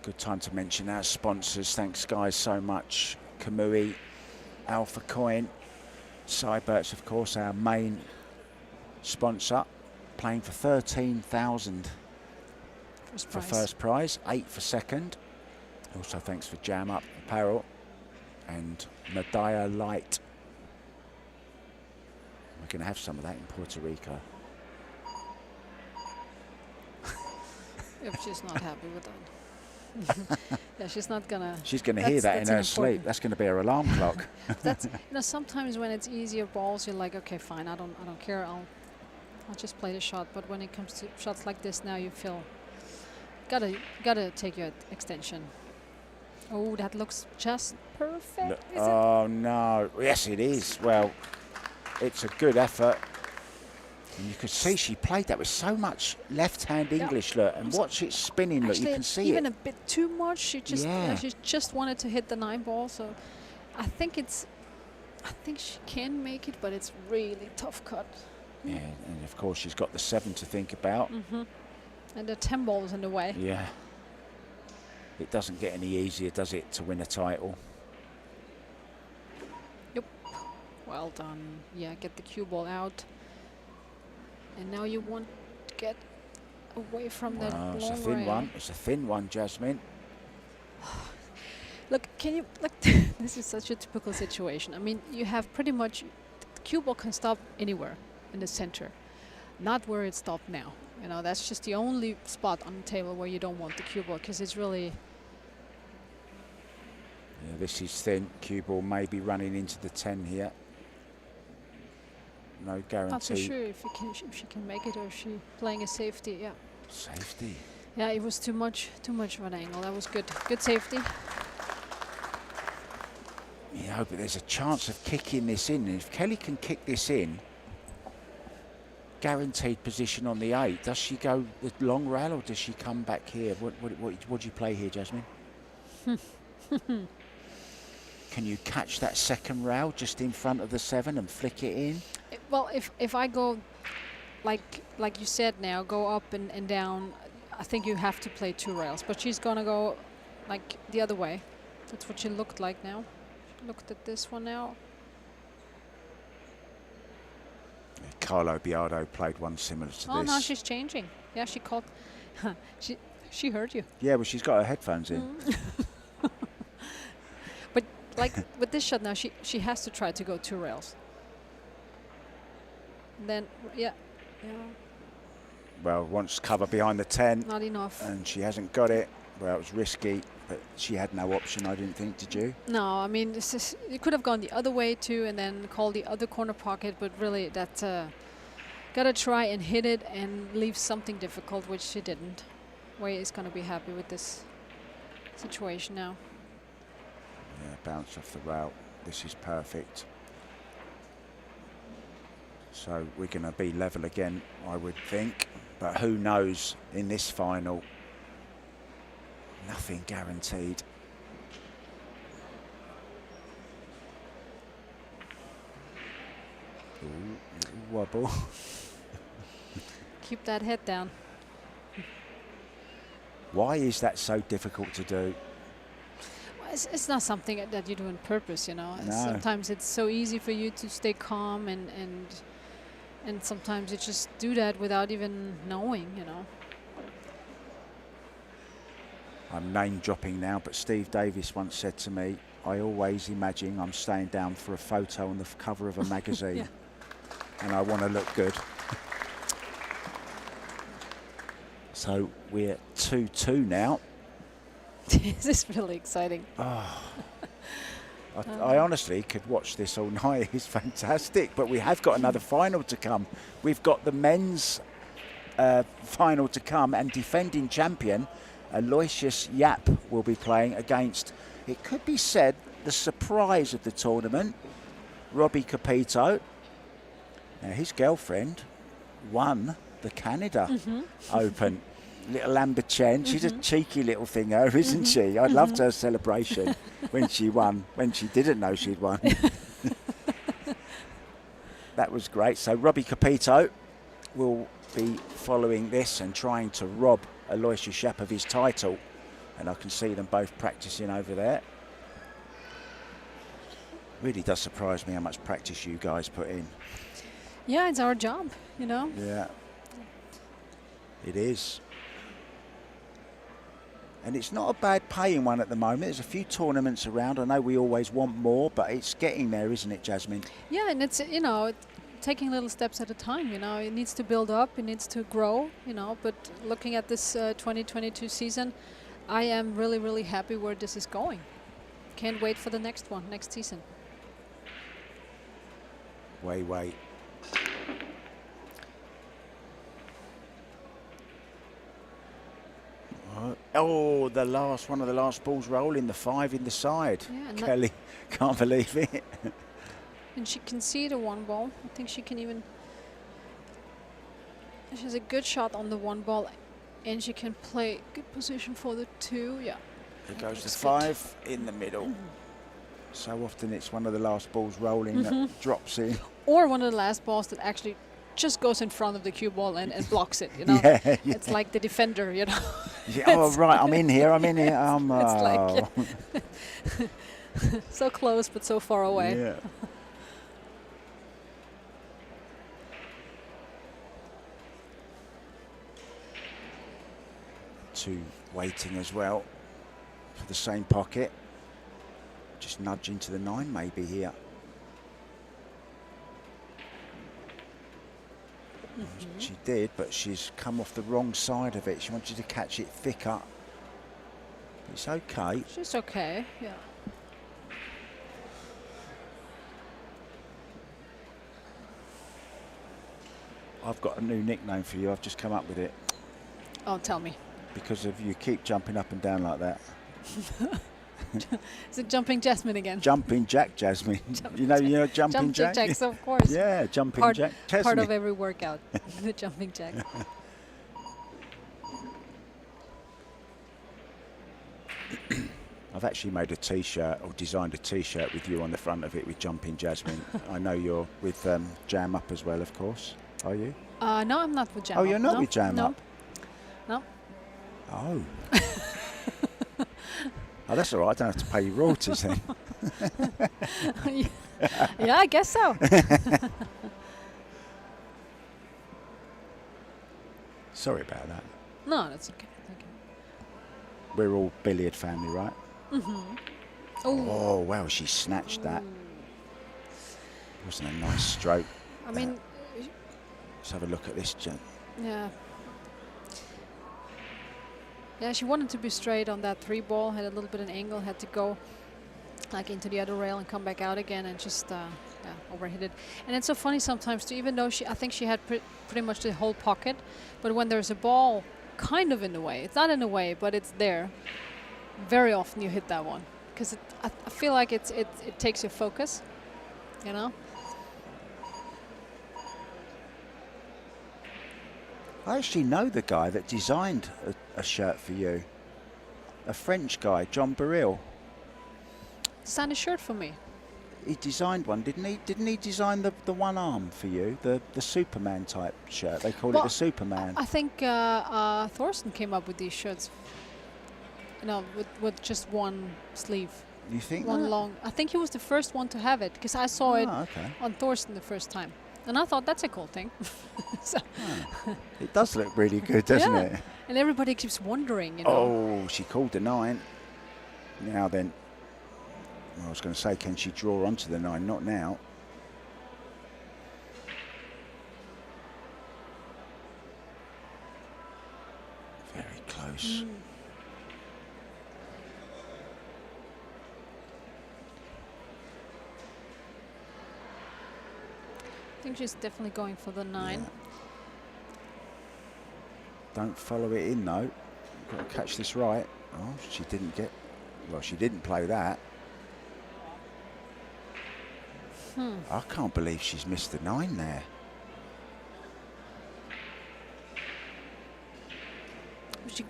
Good time to mention our sponsors. Thanks, guys, so much. Kamui, Alpha Coin, Seybert's, of course, our main sponsor, playing for 13,000 for first prize, 8 for second. Also, thanks for Jam Up Apparel and Medaya Light. We're going to have some of that in Puerto Rico. If she's not happy with that. Yeah, she's not gonna. She's going to hear that in her sleep. That's going to be her alarm clock. That's, you know, sometimes when it's easier balls, you're like, okay, fine, I don't care. I'll just play the shot. But when it comes to shots like this, now you feel gotta take your extension. Oh, that looks just perfect. Oh no! Yes, it is. Well, it's a good effort. And you could see she played that with so much left-hand English, look, and watch it spinning. Look, you can see it. Even a bit too much. She just wanted to hit the 9 ball. So, I think she can make it, but it's really tough cut. Yeah, and of course she's got the 7 to think about. And the 10 ball is in the way. Yeah. It doesn't get any easier, does it, to win a title? Yep. Well done. Yeah, get the cue ball out. And now you want to get away from that long it's a thin one. It's a thin one, Jasmine. Look, can you look? This is such a typical situation. I mean, you have pretty much the cue ball can stop anywhere in the center, not where it stopped now. You know, that's just the only spot on the table where you don't want the cue ball, because it's really. Yeah, this is thin. Cue ball may be running into the 10 here. No guarantee. Not so sure if she can make it, or if she playing a safety. Yeah. Safety. Yeah, it was too much of an angle. That was good. Good safety. Yeah, but there's a chance of kicking this in. And if Kelly can kick this in, guaranteed position on the 8. Does she go the long rail or does she come back here? What do you play here, Jasmine? Can you catch that second rail just in front of the 7 and flick it in? Well, if I go, like you said now, go up and down, I think you have to play 2 rails. But she's going to go like the other way. That's what she looked like now. She looked at this one now. Carlo Biardo played one similar to this. Oh, now she's changing. Yeah, she called. she heard you. Yeah, well, she's got her headphones in. But like with this shot now, she has to try to go 2 rails. And then, yeah. Well, wants cover behind the 10. Not enough. And she hasn't got it. Well, it was risky, but she had no option, I didn't think, did you? No, I mean, this is, you could have gone the other way too and then call the other corner pocket, but really that gotta try and hit it and leave something difficult, which she didn't. Wei is gonna be happy with this situation now. Yeah, bounce off the rail. This is perfect. So we're gonna be level again, I would think, but who knows in this final. Nothing guaranteed. Ooh, little wobble. Keep that head down. Why is that so difficult to do? Well, it's not something that you do on purpose, you know. No. Sometimes it's so easy for you to stay calm and sometimes you just do that without even knowing, you know. I'm name dropping now, but Steve Davis once said to me, I always imagine I'm staying down for a photo on the cover of a magazine. Yeah. And I want to look good. So we're 2-2 now. This is really exciting. Oh, I honestly could watch this all night. It's fantastic. But we have got another final to come. We've got the men's final to come, and defending champion Aloysius Yap will be playing against, it could be said, the surprise of the tournament, Robbie Capito. Now, his girlfriend won the Canada Open. Little Amber Chien, she's a cheeky little thing, isn't she? I loved her celebration when she won, when she didn't know she'd won. That was great. So Robbie Capito will be following this and trying to rob Aloysius Yap of his title. And I can see them both practicing over there. Really does surprise me how much practice you guys put in. Yeah, it's our job, you know. Yeah, it is. And it's not a bad paying one at the moment. There's a few tournaments around. I know we always want more, but it's getting there, isn't it, Jasmine? Yeah, and it's, you know, taking little steps at a time, you know. It needs to build up, it needs to grow, you know. But looking at this 2022 season, I am really, really happy where this is going. Can't wait for the next one, next season. Wait. Oh, the last one of the last balls rolling, the 5 in the side. Yeah, Kelly, can't believe it. And she can see the 1 ball. I think she can even. She has a good shot on the 1 ball, and she can play good position for the 2. Yeah. It goes to 5 in the middle. So often it's one of the last balls rolling that drops in. Or one of the last balls that actually just goes in front of the cue ball and blocks it, you know. Yeah. It's like the defender, you know. Yeah, oh, right, I'm in here. It's like, yeah. So close, but so far away. Yeah. Two waiting as well for the same pocket. Just nudge into the 9 maybe here. She did, but she's come off the wrong side of it. She wanted to catch it thicker. It's okay. She's okay, yeah. I've got a new nickname for you. I've just come up with it. Oh, tell me. Because of you keep jumping up and down like that. Is it jumping Jasmine again? Jumping Jack Jasmine. Jumping you know jumping Jack? jacks, of course. Yeah, jumping Part, Jack part Jasmine. of every workout, the jumping jack. I've actually made a T-shirt or designed a T-shirt with you on the front of it with Jumping Jasmine. I know you're with Jam Up as well, of course. Are you? No, I'm not with Jam Oh, Up. you're not no, with Jam no. Up? No. Oh. Oh, that's all right. I don't have to pay you royalties then. Yeah, I guess so. Sorry about that. No, that's okay. Thank you. We're all billiard family, right? Mm-hmm. Oh, wow, she snatched that. Wasn't a nice stroke. I mean, Let's have a look at this, Jen. yeah. Yeah, she wanted to be straight on that 3 ball, had a little bit of an angle, had to go like into the other rail and come back out again and just overhit it. And it's so funny sometimes too, even though I think she had pretty much the whole pocket, but when there's a ball kind of in the way, it's not in the way, but it's there, very often you hit that one. Because I feel like it takes your focus, you know? I actually know the guy that designed a shirt for you. A French guy, John Burrell. Designed a shirt for me. He designed one, didn't he? Didn't he design the one arm for you? The Superman type shirt. They call it the Superman. I think Thorsten came up with these shirts. You know, with just one sleeve. You think one that? long. I think he was the first one to have it because I saw it on Thorsten the first time, and I thought that's a cool thing. So it does look really good, doesn't it? And everybody keeps wondering, you know. Oh, she called the 9. Now then, I was going to say, can she draw onto the 9? Not now. Very close. I think she's definitely going for the 9. Yeah. Don't follow it in though. Got to catch this right. Oh, she didn't get. Well, she didn't play that. I can't believe she's missed the 9 there. She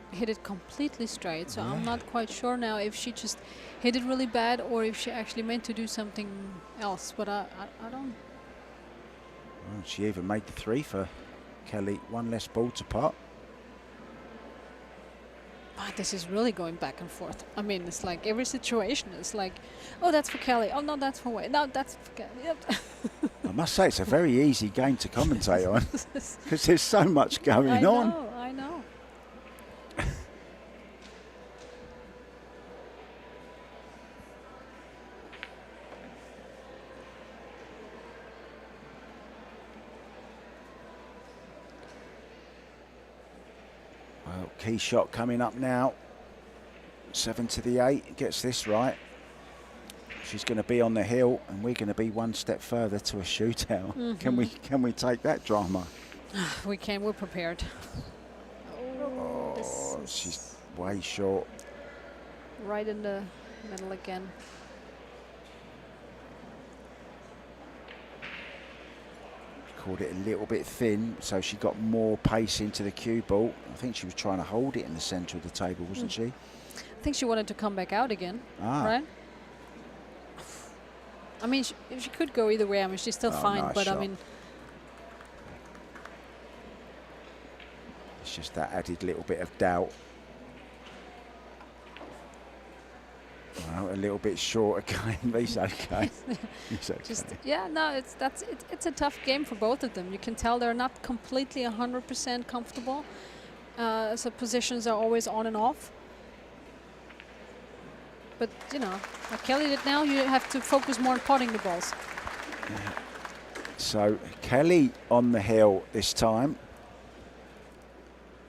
hit it completely straight, so I'm not quite sure now if she just hit it really bad or if she actually meant to do something else. But I don't. Well, she even made the 3 for Kelly. 1 less ball to pot. But this is really going back and forth. I mean, it's like every situation is like, oh, that's for Kelly. Oh, no, that's for Wade. No, that's for Kelly. Yep. I must say, it's a very easy game to commentate on because there's so much going on. I know. Well, key shot coming up now. 7 to the 8, gets this right. She's going to be on the hill, and we're going to be 1 step further to a shootout. Can we take that drama? We can. We're prepared. Oh, she's way short. Right in the middle again. Called it a little bit thin, so she got more pace into the cue ball. I think she was trying to hold it in the centre of the table, wasn't she? I think she wanted to come back out again, right? I mean, she could go either way. I mean, she's still fine, nice but shot. I mean, it's just that added little bit of doubt. Well, a little bit short again, but he's okay. He's okay. just no, it's a tough game for both of them. You can tell they're not completely 100% comfortable. So positions are always on and off. But you know, like Kelly did now, you have to focus more on potting the balls. Yeah. So Kelly on the hill this time.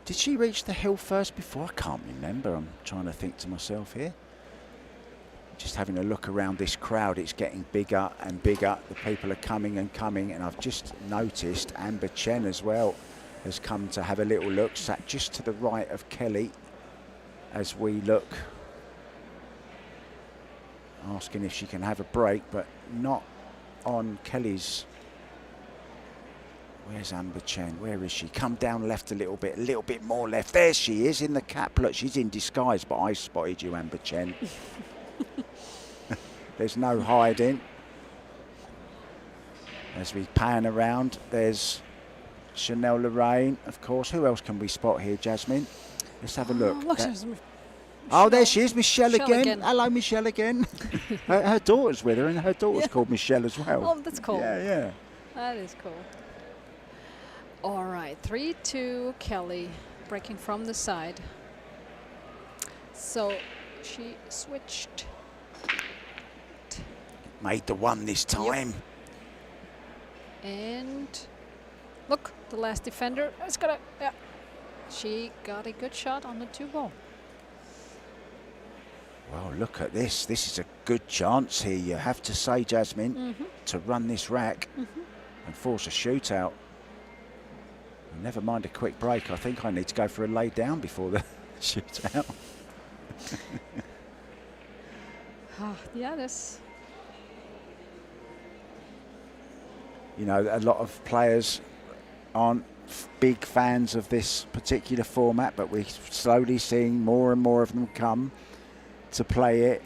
Did she reach the hill first before? I can't remember. I'm trying to think to myself here. Just having a look around this crowd, it's getting bigger and bigger. The people are coming and coming, and I've just noticed Amber Chien as well has come to have a little look, sat just to the right of Kelly as we look. asking if she can have a break, but not on Kelly's. Where's Amber Chien? Where is she? Come down left a little bit more left. There she is in the cap. Look, she's in disguise, but I spotted you, Amber Chien. There's no hiding. As we pan around, there's Chanel Lorraine, of course. Who else can we spot here, Jasmine? Let's have a look. Oh, there she is, Michelle again. Hello, Michelle again. her daughter's with her, and her daughter's called Michelle as well. Oh, that's cool. Yeah. That is cool. All right, 3-2 Kelly, breaking from the side. So she switched. Made the one this time. Yep. And look, the last defender is gonna, she got a good shot on the 2-ball. Well, look at this. This is a good chance here, you have to say, Jasmine, to run this rack and force a shootout. Never mind a quick break. I think I need to go for a lay down before the shootout. Yeah, this. You know, a lot of players aren't big fans of this particular format, but we're slowly seeing more and more of them come to play it.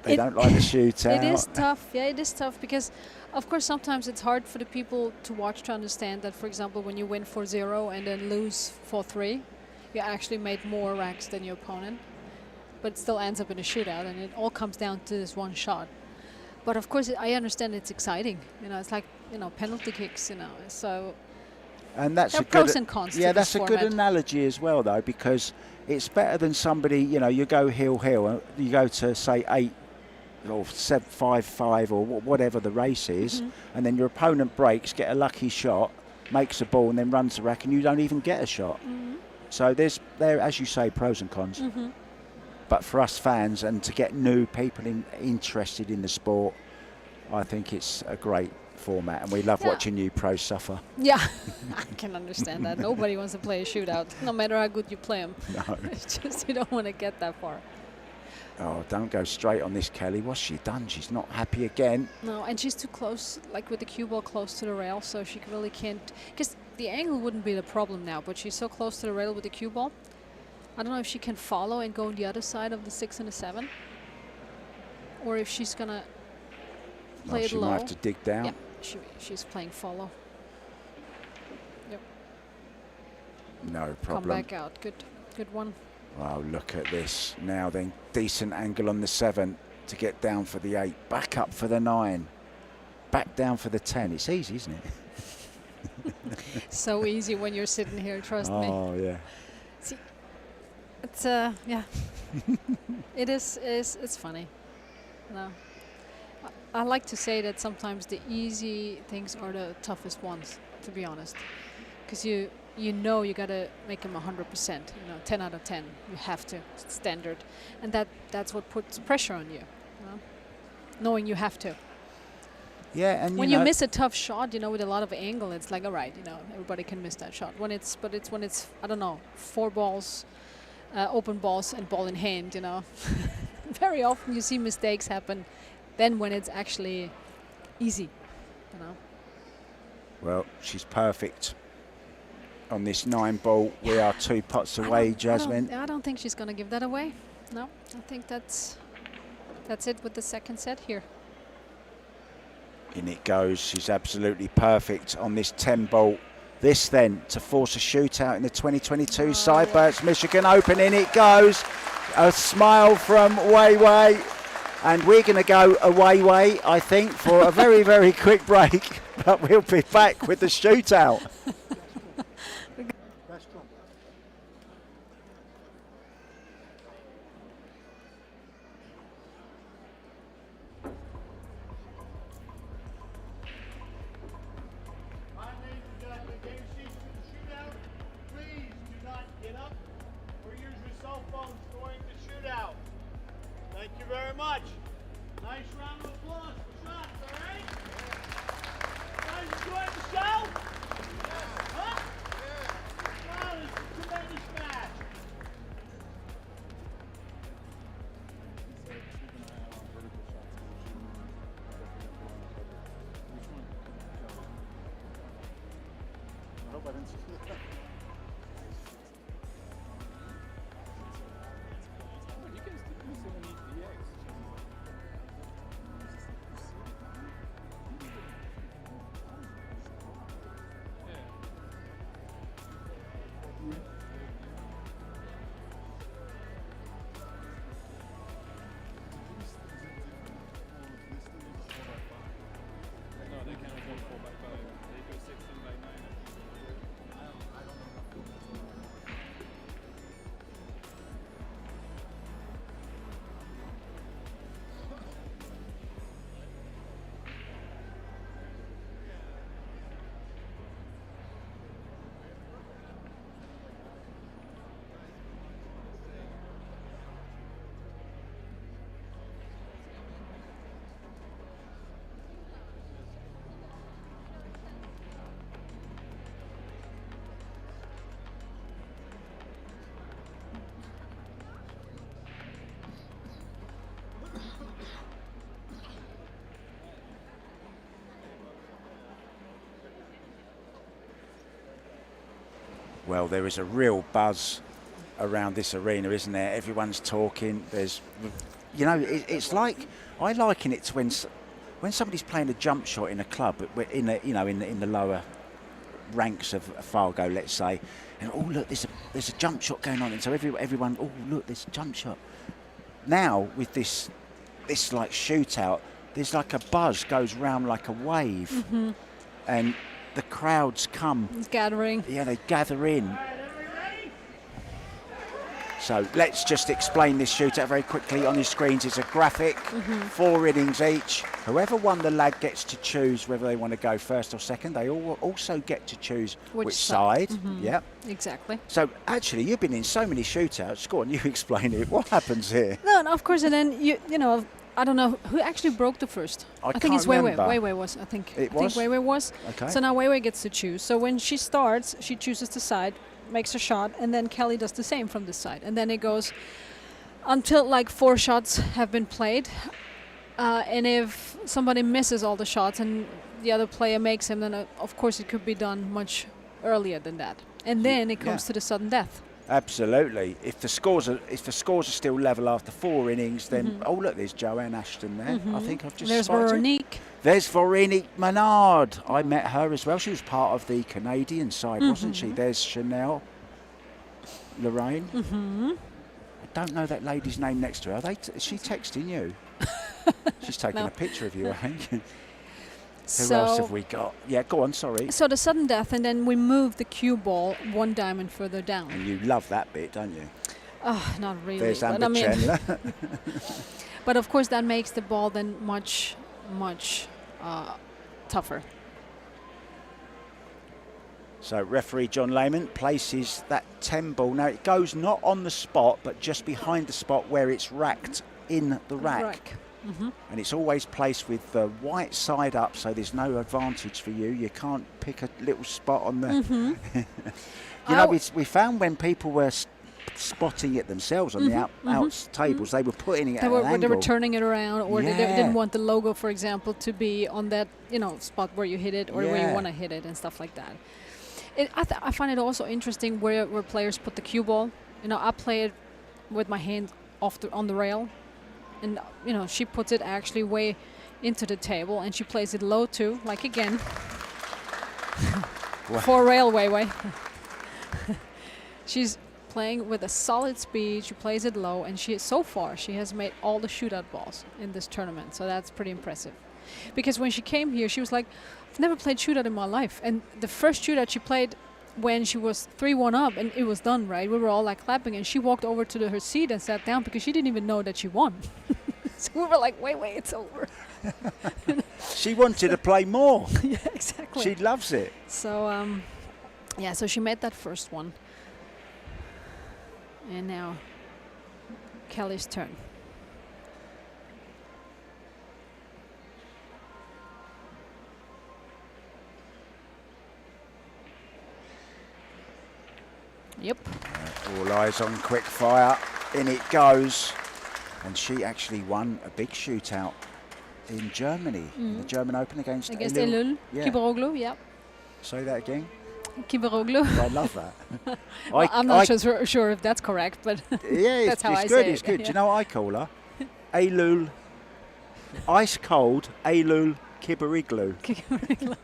They don't like the shootout. It is tough. Yeah, it is tough because, of course, sometimes it's hard for the people to watch to understand that, for example, when you win 4-0 and then lose 4-3, you actually made more racks than your opponent, but it still ends up in a shootout, and it all comes down to this one shot. But of course, I understand it's exciting. You know, it's like, you know, penalty kicks. You know, so. And that's there a are pros good, and cons. yeah, to that's this a format. good analogy as well, though, because it's better than somebody. You know, you go heel, you go to say 8 or 7, 5-5 or whatever the race is, and then your opponent breaks, get a lucky shot, makes a ball, and then runs the rack, and you don't even get a shot. So there, as you say, pros and cons. But for us fans and to get new people interested in the sport, I think it's a great format, and we love watching new pros suffer. Yeah, I can understand that. Nobody wants to play a shootout, no matter how good you play them. No. It's just you don't want to get that far. Oh, don't go straight on this, Kelly. What's she done? She's not happy again. No, and she's too close, like with the cue ball close to the rail, so she really can't. Because the angle wouldn't be the problem now, but she's so close to the rail with the cue ball. I don't know if she can follow and go on the other side of the 6 and the 7, or if she's gonna play it she low. might have to dig down. Yeah, she's playing follow. Yep. No problem. Come back out. Good one. Wow, look at this. Now then, decent angle on the 7 to get down for the 8. Back up for the 9. Back down for the 10. It's easy, isn't it? So easy when you're sitting here, trust me. Oh, yeah. See, it's, yeah. It is, it's funny. No. I like to say that sometimes the easy things are the toughest ones, to be honest. Because you know you got to make them 100%, you know, 10 out of 10. You have to. It's standard. And that's what puts pressure on you, know? Knowing you have to. Yeah, and when you miss a tough shot, you know, with a lot of angle, it's like, all right, you know, everybody can miss that shot. When it's I don't know, 4 balls, open balls and ball in hand, you know. Very often you see mistakes happen then when it's actually easy, you know. Well, she's perfect on this 9 ball. We are 2 pots away, Jasmine. I don't think she's going to give that away. No, I think that's it with the second set here. In it goes. She's absolutely perfect on this 10 ball. This then to force a shootout in the 2022 Seybert's Michigan Open. In it goes. A smile from Wei Wei. And we're going to go away, I think, for a very, very quick break. But we'll be back with the shootout. Well, there is a real buzz around this arena, isn't there? Everyone's talking. There's, you know, it's like, I liken it to when somebody's playing a jump shot in a club, but in the lower ranks of Fargo, let's say, and oh look, there's a jump shot going on, and so everyone, oh look, there's a jump shot. Now with this like shootout, there's like a buzz goes round like a wave, and the crowds come. It's gathering. Yeah, they gather in. So let's just explain this shootout very quickly. On your screens is a graphic, 4 innings each. Whoever won the lag gets to choose whether they want to go first or second. They also get to choose which side. Yeah, exactly. So actually, you've been in so many shootouts. Go on, you explain it. What happens here? No, of course, and then you know, I don't know who actually broke the first. I think it's Weiwei. Weiwei was, I think. It was? I think Weiwei was. Okay. So now Weiwei gets to choose. So when she starts, she chooses the side, makes a shot, and then Kelly does the same from this side. And then it goes until like 4 shots have been played. And if somebody misses all the shots and the other player makes him, then of course it could be done much earlier than that. And then it comes to the sudden death. Absolutely. If the scores are still level after 4 innings, then oh look, there's Joanne Ashton there. I think I've just spotted. Veronique. There's Veronique Menard. I met her as well. She was part of the Canadian side, wasn't she? There's Chanel, Lorraine. I don't know that lady's name next to her. Is she texting you? She's taking a picture of you, I think. Who else have we got? Yeah, go on, sorry. So the sudden death, and then we move the cue ball 1 diamond further down. And you love that bit, don't you? Oh, not really. There's Amber Chandler. But of course that makes the ball then much tougher. So referee John Lehman places that 10 ball. Now it goes not on the spot, but just behind the spot where it's racked in the rack. And it's always placed with the white side up, so there's no advantage for you. You can't pick a little spot on the... you know, we found when people were spotting it themselves on the outs tables, they were putting it at an angle. They were turning it around, or they didn't want the logo, for example, to be on that, you know, spot where you hit it or where you want to hit it and stuff like that. I find it also interesting where players put the cue ball. You know, I play it with my hand on the rail. And, you know, she puts it actually way into the table, and she plays it low too, like again. For Weiwei. She's playing with a solid speed. She plays it low, and so far she has made all the shootout balls in this tournament. So that's pretty impressive. Because when she came here, she was like, I've never played shootout in my life. And the first shootout she played when she was 3-1 up, and it was done, right? We were all like clapping, and she walked over to her seat and sat down because she didn't even know that she won. So we were like, wait, it's over. She wanted to play more. Yeah, exactly. She loves it. So, so she made that first one. And now Kelly's turn. Yep. All eyes on quick fire. In it goes. And she actually won a big shootout in Germany, in the German Open against Elul yeah. Kibroglu, yeah. Say that again. Kiberoglu. I love that. Well, I'm not sure if that's correct, but Yeah, that's how it's I good. say It's it. good. Do you know what I call her? Ailul, ice cold Ailul Kiberiglu. Kiberoglu.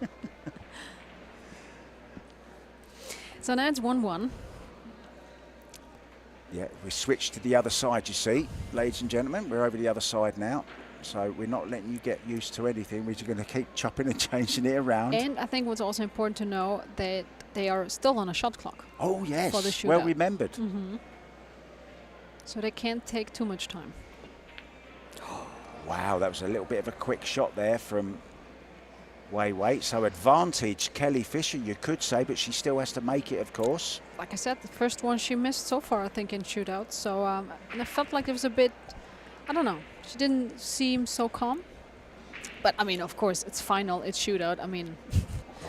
So now it's 1-1. Yeah, we switched to the other side, you see, ladies and gentlemen. We're over the other side now. So we're not letting you get used to anything. We're just going to keep chopping and changing it around. And I think what's also important to know that they are still on a shot clock. Oh, yes. For the shootout. Well remembered. So they can't take too much time. Wow, that was a little bit of a quick shot there from Wei. So advantage Kelly Fisher, you could say, but she still has to make it, of course. Like I said, the first one she missed so far, I think, in shootout. So and I felt like it was a bit, I don't know, she didn't seem so calm. But I mean, of course, it's final, it's shootout. I mean,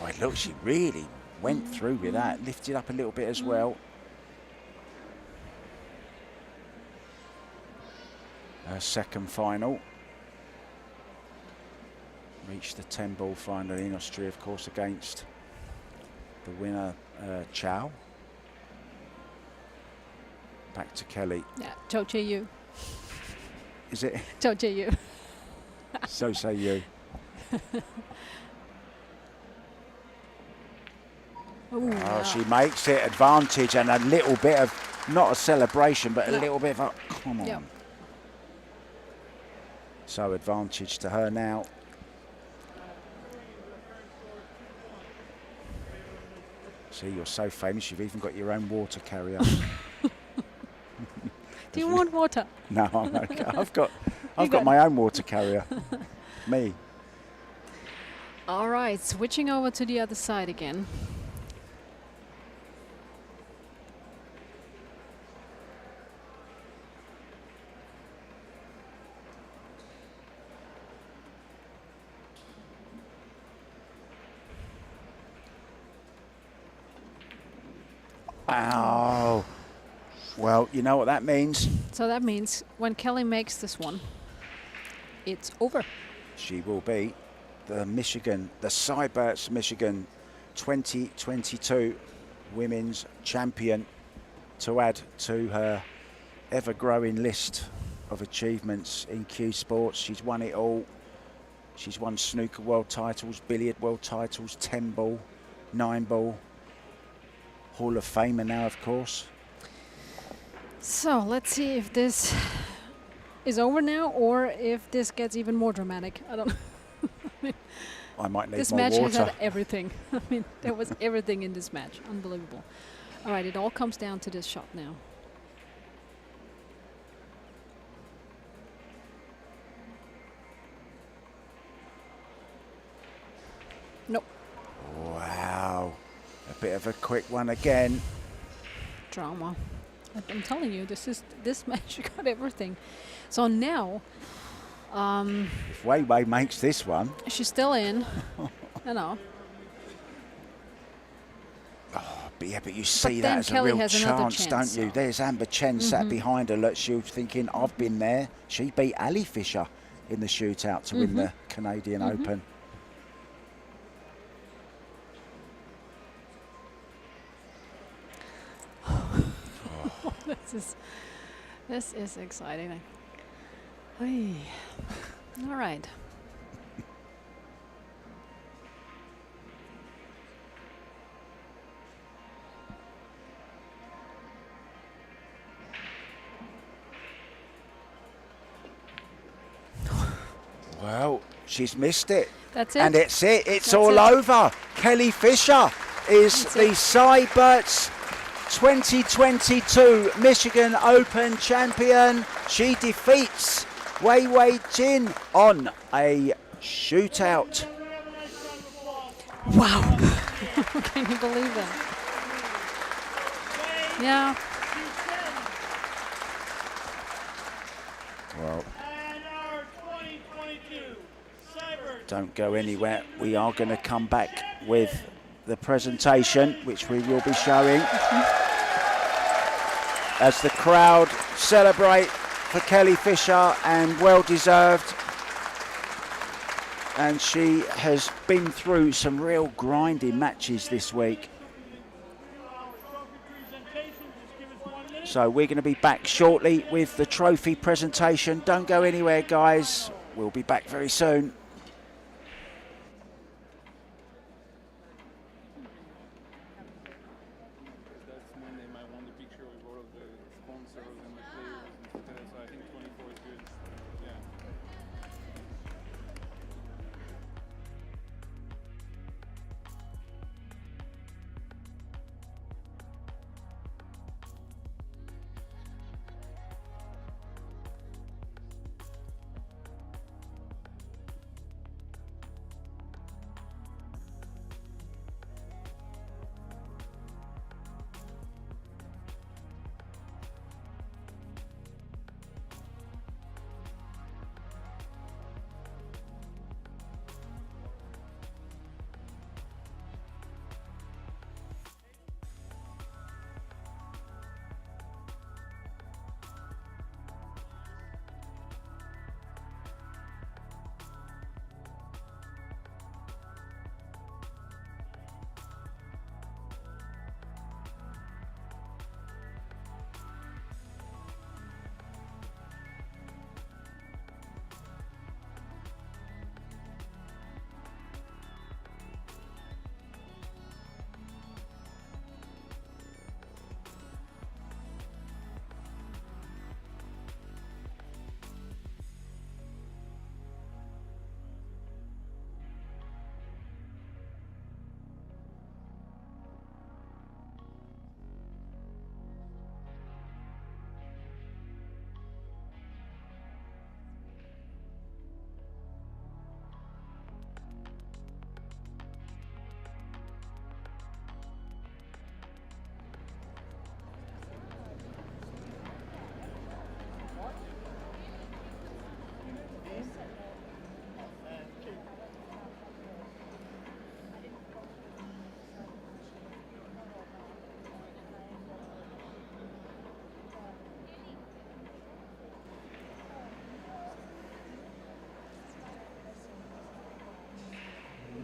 Right, look, she really went through with that, lifted up a little bit as well. Her second final. Reached the 10-ball final in Austria, of course, against the winner, Chow. Back to Kelly. yeah, Cho Che-yu. Is it? Cho Che-yu. So say you. Ooh, Oh, she makes it advantage and a little bit of, not a celebration, but a No. little bit of a, come on. Yeah. So advantage to her now. See, you're so famous, you've even got your own water carrier. Do you want water? No, I'm okay. I've got got- my own water carrier. Me. All right, switching over to the other side again. Ow. Well, you know what that means. So that means when Kelly makes this one, it's over. She will be the Seybert's Michigan 2022 Women's Champion, to add to her ever-growing list of achievements in CueSports. She's won it all. She's won snooker world titles, billiard world titles, 10-ball, 9-ball. Hall of Famer now, of course. So let's see if this is over now or if this gets even more dramatic. I don't know. I might need This more match has water. had everything. I mean, there was everything in this match. Unbelievable. All right, it all comes down to this shot now. Nope. Wow. A bit of a quick one again. Drama. I'm telling you, this match got everything. So now, If Wei makes this one, she's still in. I know. but yeah, but you see then that as Kelly a real has another chance, chance, don't you? so. There's Amber Chen sat behind her. Look, she was thinking, I've been there. She beat Ali Fisher in the shootout to win the Canadian Open. This is exciting. Ay. All right. Well, she's missed it. That's it. And it's it. It's That's all it. over. Kelly Fisher is That's the it. Seybert's 2022 Michigan Open champion. She defeats Wei Jin on a shootout. Wow. Can you believe that? Yeah. Well, And our 2022 Seybert. don't go anywhere. We are going to come back with the presentation, which we will be showing as the crowd celebrate for Kelly Fisher, and well deserved. And she has been through some real grinding matches this week. So we're going to be back shortly with the trophy presentation. Don't go anywhere, guys. We'll be back very soon.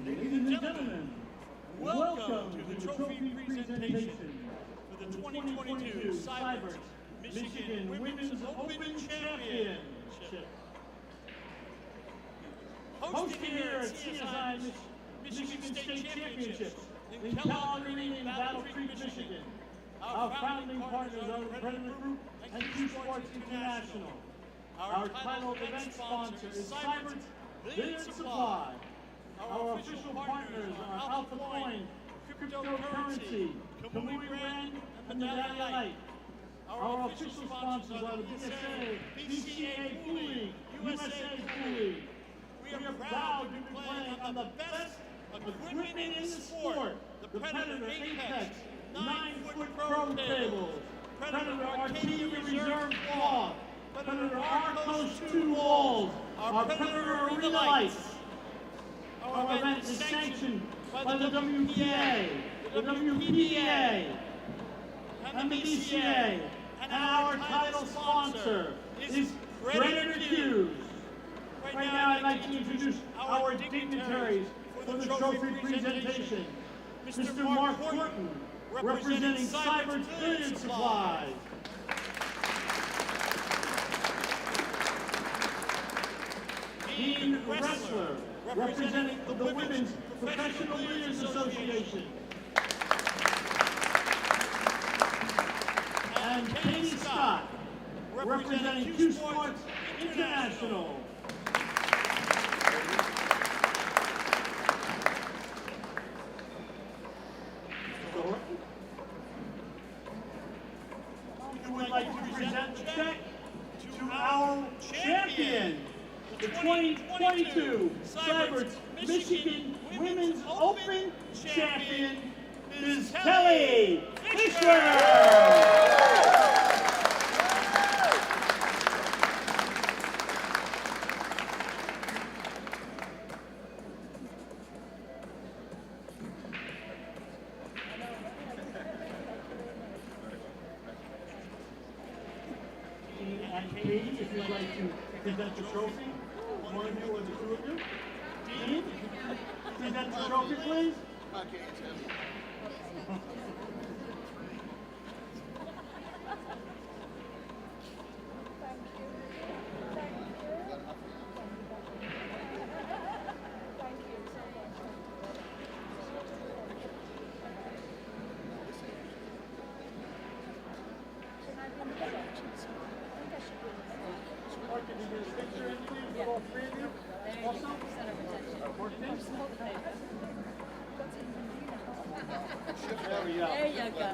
Gentlemen, welcome to the trophy presentation for the 2022 Seybert Michigan Women's Open Championship. Hosted here at CSI Michigan State Championships in Kellogg Arena in Battle Creek, Michigan. Our founding partners are the Predator Group and CueSports International. Our title event sponsor is Seybert's Billiard Supply. Our official partners are Alpha Coin, Cryptocurrency, Kamui Brand, and Medallia Light. Our official sponsors are the BCA Pool League, USA Pool League. We are proud to be playing on the best equipment in the sport, the Predator Apex 9-foot pro tables, Predator Arcadia Reserve Cloth, Predator Arcos II walls, our Predator Arena lights. Our event is sanctioned by the WPA, the WPBA, and the BCA, and our title sponsor is Predator Arcos. Right now I'd like to introduce our dignitaries for the trophy presentation. Mr. Mark Horton, representing Seybert's Billiard Supply. Dean Wrestler, representing the Women's Professional Billiards Association. And Katie Scott, representing CueSports International. We would like to present the check to our champion, the 2022 Seybert's Michigan Women's Open Champion, Ms. Kelly Fisher. And Katie, if you'd like to present the trophy, one of you or the two of you. Dean, present the trophy, please. Okay, we go. There you go.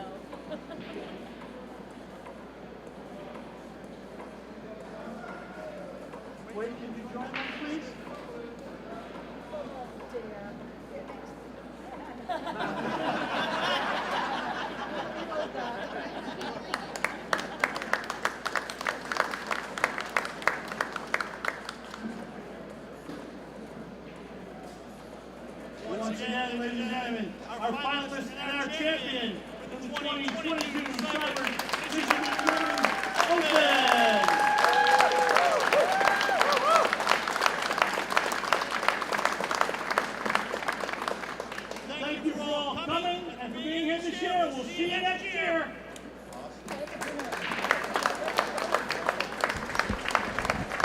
Wait, can you join us, please? Once again, ladies and gentlemen, our finalists and our champion for the 2022 Seybert Michigan Women's Open. Thank you for all coming and for being here this year. We'll see you next year.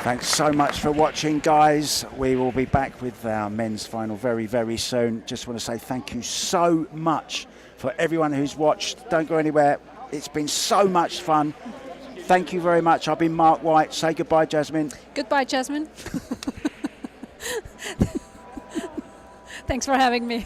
Thanks so much for watching, guys. We will be back with our men's final very, very soon. Just want to say thank you so much for everyone who's watched. Don't go anywhere. It's been so much fun. Thank you very much. I've been Mark White. Say goodbye, Jasmine. Goodbye, Jasmine. Thanks for having me.